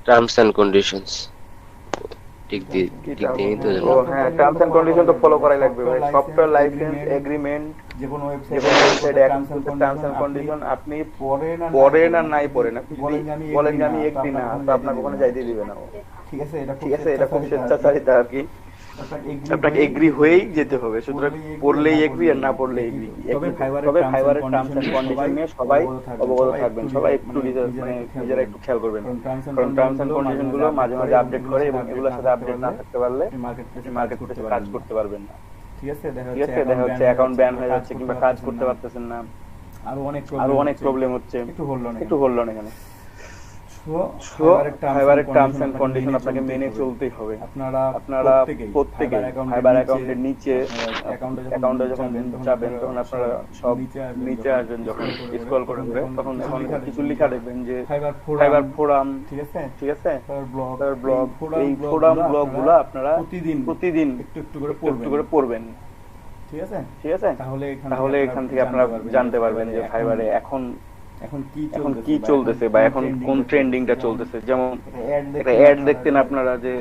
টার্মস এন্ড কন্ডিশনস ঠিক দিয়ে তো জানো হ্যাঁ টার্মস এন্ড কন্ডিশন তো ফলো করাই লাগবে ভাই সফটওয়্যার লাইসেন্স এগ্রিমেন্ট যে কোনো ওয়েবসাইটে টার্মস এন্ড কন্ডিশন আপনি পড়েন আর নাই পড়েন আপনি বলেন যে আমি একদিন না তো আপনাকে ওখানে যাইতে দিবে না ঠিক আছে এটা খুব স্বেচ্ছাচারিতা আর কি আপনাকে এগ্রি হয়েই যেতে হবে সুতরাং পড়লেই এগ্রি আর না পড়লে এগ্রি তবে ফাইবারের টার্মস এন্ড কন্ডিশন নিয়ে সবাই অবগত থাকবেন সবাই একটু নিজেরা একটু খেয়াল করবেন কারণ টার্মস এন্ড কন্ডিশন গুলো মাঝে মাঝে আপডেট করে এবং এগুলোর সাথে আপডেট না থাকতে পারলে মার্কেট প্লেসে কাজ করতে পারবেন না ঠিক আছে দেখা হচ্ছে অ্যাকাউন্ট ব্যান হয়ে যাচ্ছে কিংবা কাজ করতে পারতেছেন না আরো অনেক প্রবলেম হচ্ছে একটু হলো না এখানে ফাইবারের টার্মস এন্ড কন্ডিশন আপনাকে মেনে চলতেই হবে আপনারা প্রত্যেকে ফাইবার অ্যাকাউন্টের নিচে অ্যাকাউন্টে যখন যাবেন তখন আপনারা সব নিচে আসবেন যখন স্ক্রল করে ঘুরে তখন এখন কিছু লেখা দেখবেন যে ফাইবার ফোরাম ঠিক আছে ব্লগ এই ফোরাম ব্লগ গুলো আপনারা প্রতিদিন একটু করে পড়বেন ঠিক আছে তাহলে এখান থেকে আপনারা জানতে পারবেন যে ফাইবারে এখন কি চলতেছে বা এখন কোন ট্রেন্ডিংটা চলতেছে যেমন একটা অ্যাড দেখতেন আপনারা যে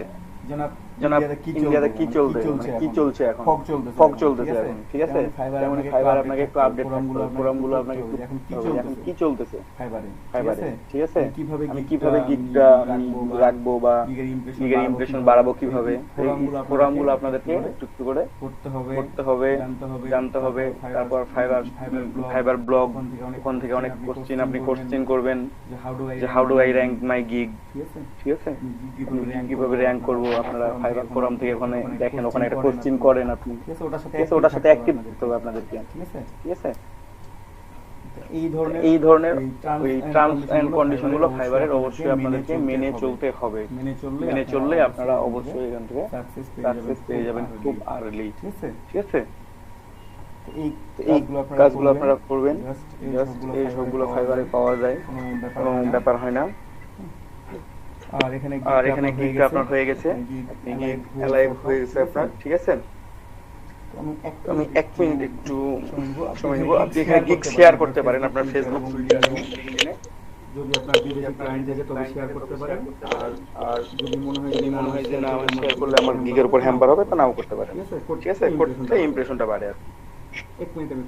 জনাব ইন্ডিয়াতে কি চলবে মানে কি চলছে এখন ফগ চলতেছে এখন ঠিক আছে যেমন ফাইবার আপনাকে একটু আপডেট থাকতে হবে ফোরামগুলো আপনাকে একটু এখন কি চলতেছে ফাইবারে ঠিক আছে আমি কিভাবে গিগটা রাখবো বা গিগের ইমপ্রেশন বাড়াবো কিভাবে ফোরামগুলো আপনাদেরকে একটু একটু করে করতে হবে জানতে হবে তারপর ফাইবার ব্লগ ওখান থেকে অনেক কোশ্চেন আপনি কোশ্চেন করবেন যে how do I rank my gig ঠিক আছে কিভাবে র্যাঙ্ক করবো আপনারা ফাইবার ফোরাম থেকে ওখানে দেখেন ওখানে একটা কোশ্চেন করেন আপনি ঠিক আছে ওটার সাথে অ্যাক্টিভ করতে হবে আপনাদেরকে ঠিক আছে এই ধরনের ওই টার্মস এন্ড কন্ডিশন গুলো ফাইবারের অবশ্যই আপনাদেরকে মেনে চলতে হবে মেনে চললে আপনারা অবশ্যই এখান থেকে সাকসেস পেয়ে যাবেন খুব আর্লি ঠিক আছে এই কাজগুলো আপনারা করবেন জাস্ট এই সবগুলো ফাইবারে পাওয়া যায় কোনো ব্যাপার হয় না আর এখানে গিগটা আপনার হয়ে গেছে গিগ অ্যালাইভ হয়ে গেছে আপনার ঠিক আছে আমি 1 মিনিট একটু সময় নেব আপনি এখানে গিগ শেয়ার করতে পারেন আপনার ফেসবুক যদি আপনার বিদেশি ক্লায়েন্ট থাকে তবে শেয়ার করতে পারেন আর যদি মনে হয় যে না আমার শেয়ার করলে আমার গিগের উপর হ্যাম্পার হবে তা নাও করতে পারেন ঠিক আছে করতে ইমপ্রেশনটা বাড়ে আর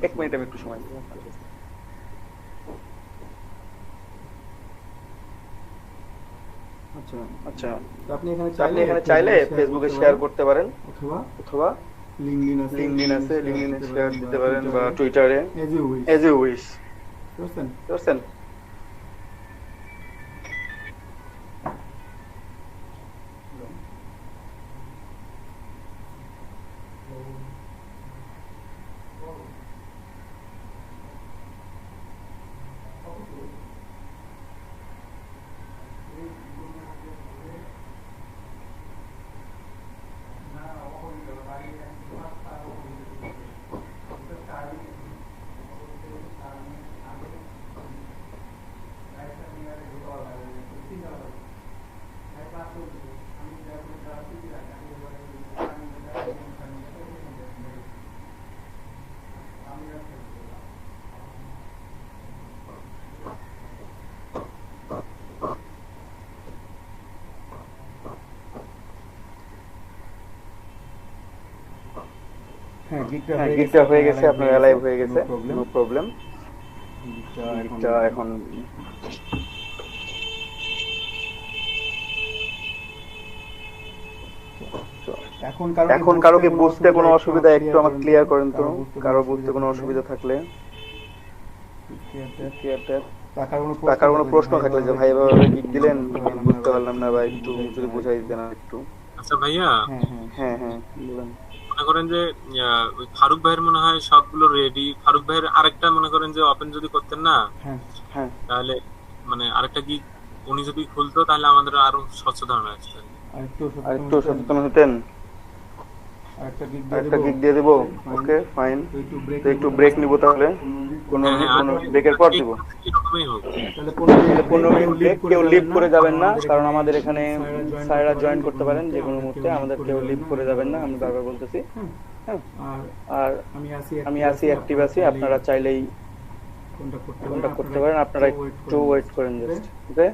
1 মিনিট আমি একটু সময় দেব আচ্ছা আপনি এখানে চাইলে ফেসবুকে শেয়ার করতে পারেন অথবা লিংকডইন আছে লিংকডইনে শেয়ার দিতে পারেন বা টুইটারে এজ ইউ উইশ বুঝছেন গিগটা হয়ে গেছে আপনার অ্যালাইভ হয়ে গেছে নো প্রবলেম গিগটা এখন এখন কারো কি বুঝতে কোনো অসুবিধা একটু আমাকে ক্লিয়ার করেন তো কারো বুঝতে কোনো অসুবিধা থাকলে টাকার কোনো প্রশ্ন থাকলে যে ভাই এভাবে গিগ দিলেন বুঝতে পারলাম না ভাই একটু যদি বুঝাই দিতেন একটু আচ্ছা ভাইয়া হ্যাঁ বলেন মনে করেন যে ওই ফারুক ভাইয়ের মনে হয় সবগুলো রেডি ফারুক ভাইয়ের আরেকটা মনে করেন যে ওপেন যদি করতেন না তাহলে মানে আরেকটা গিগ উনি যদি খুলতো তাহলে আমাদের আরো সচেতন আসতো আরেকটু সচেতন হতেন আরেকটা গিগ দিয়ে দেবো ওকে ফাইন তো একটু ব্রেক নিব তাহলে কোনো ব্রেকের পর দিব তাহলে 15 মিনিট ব্রেক কেউ লিভ করে যাবেন না কারণ আমাদের এখানে স্যাররা জয়েন করতে পারেন যে কোনো মুহূর্তে আমাদের কেউ লিভ করে যাবেন না আমি বারবার বলতেছি হ্যাঁ আর আমি আসি অ্যাক্টিভ আছি আপনারা চাইলেই কন্টাক্ট করতে পারেন আপনারা একটু ওয়েট করেন জাস্ট ওকে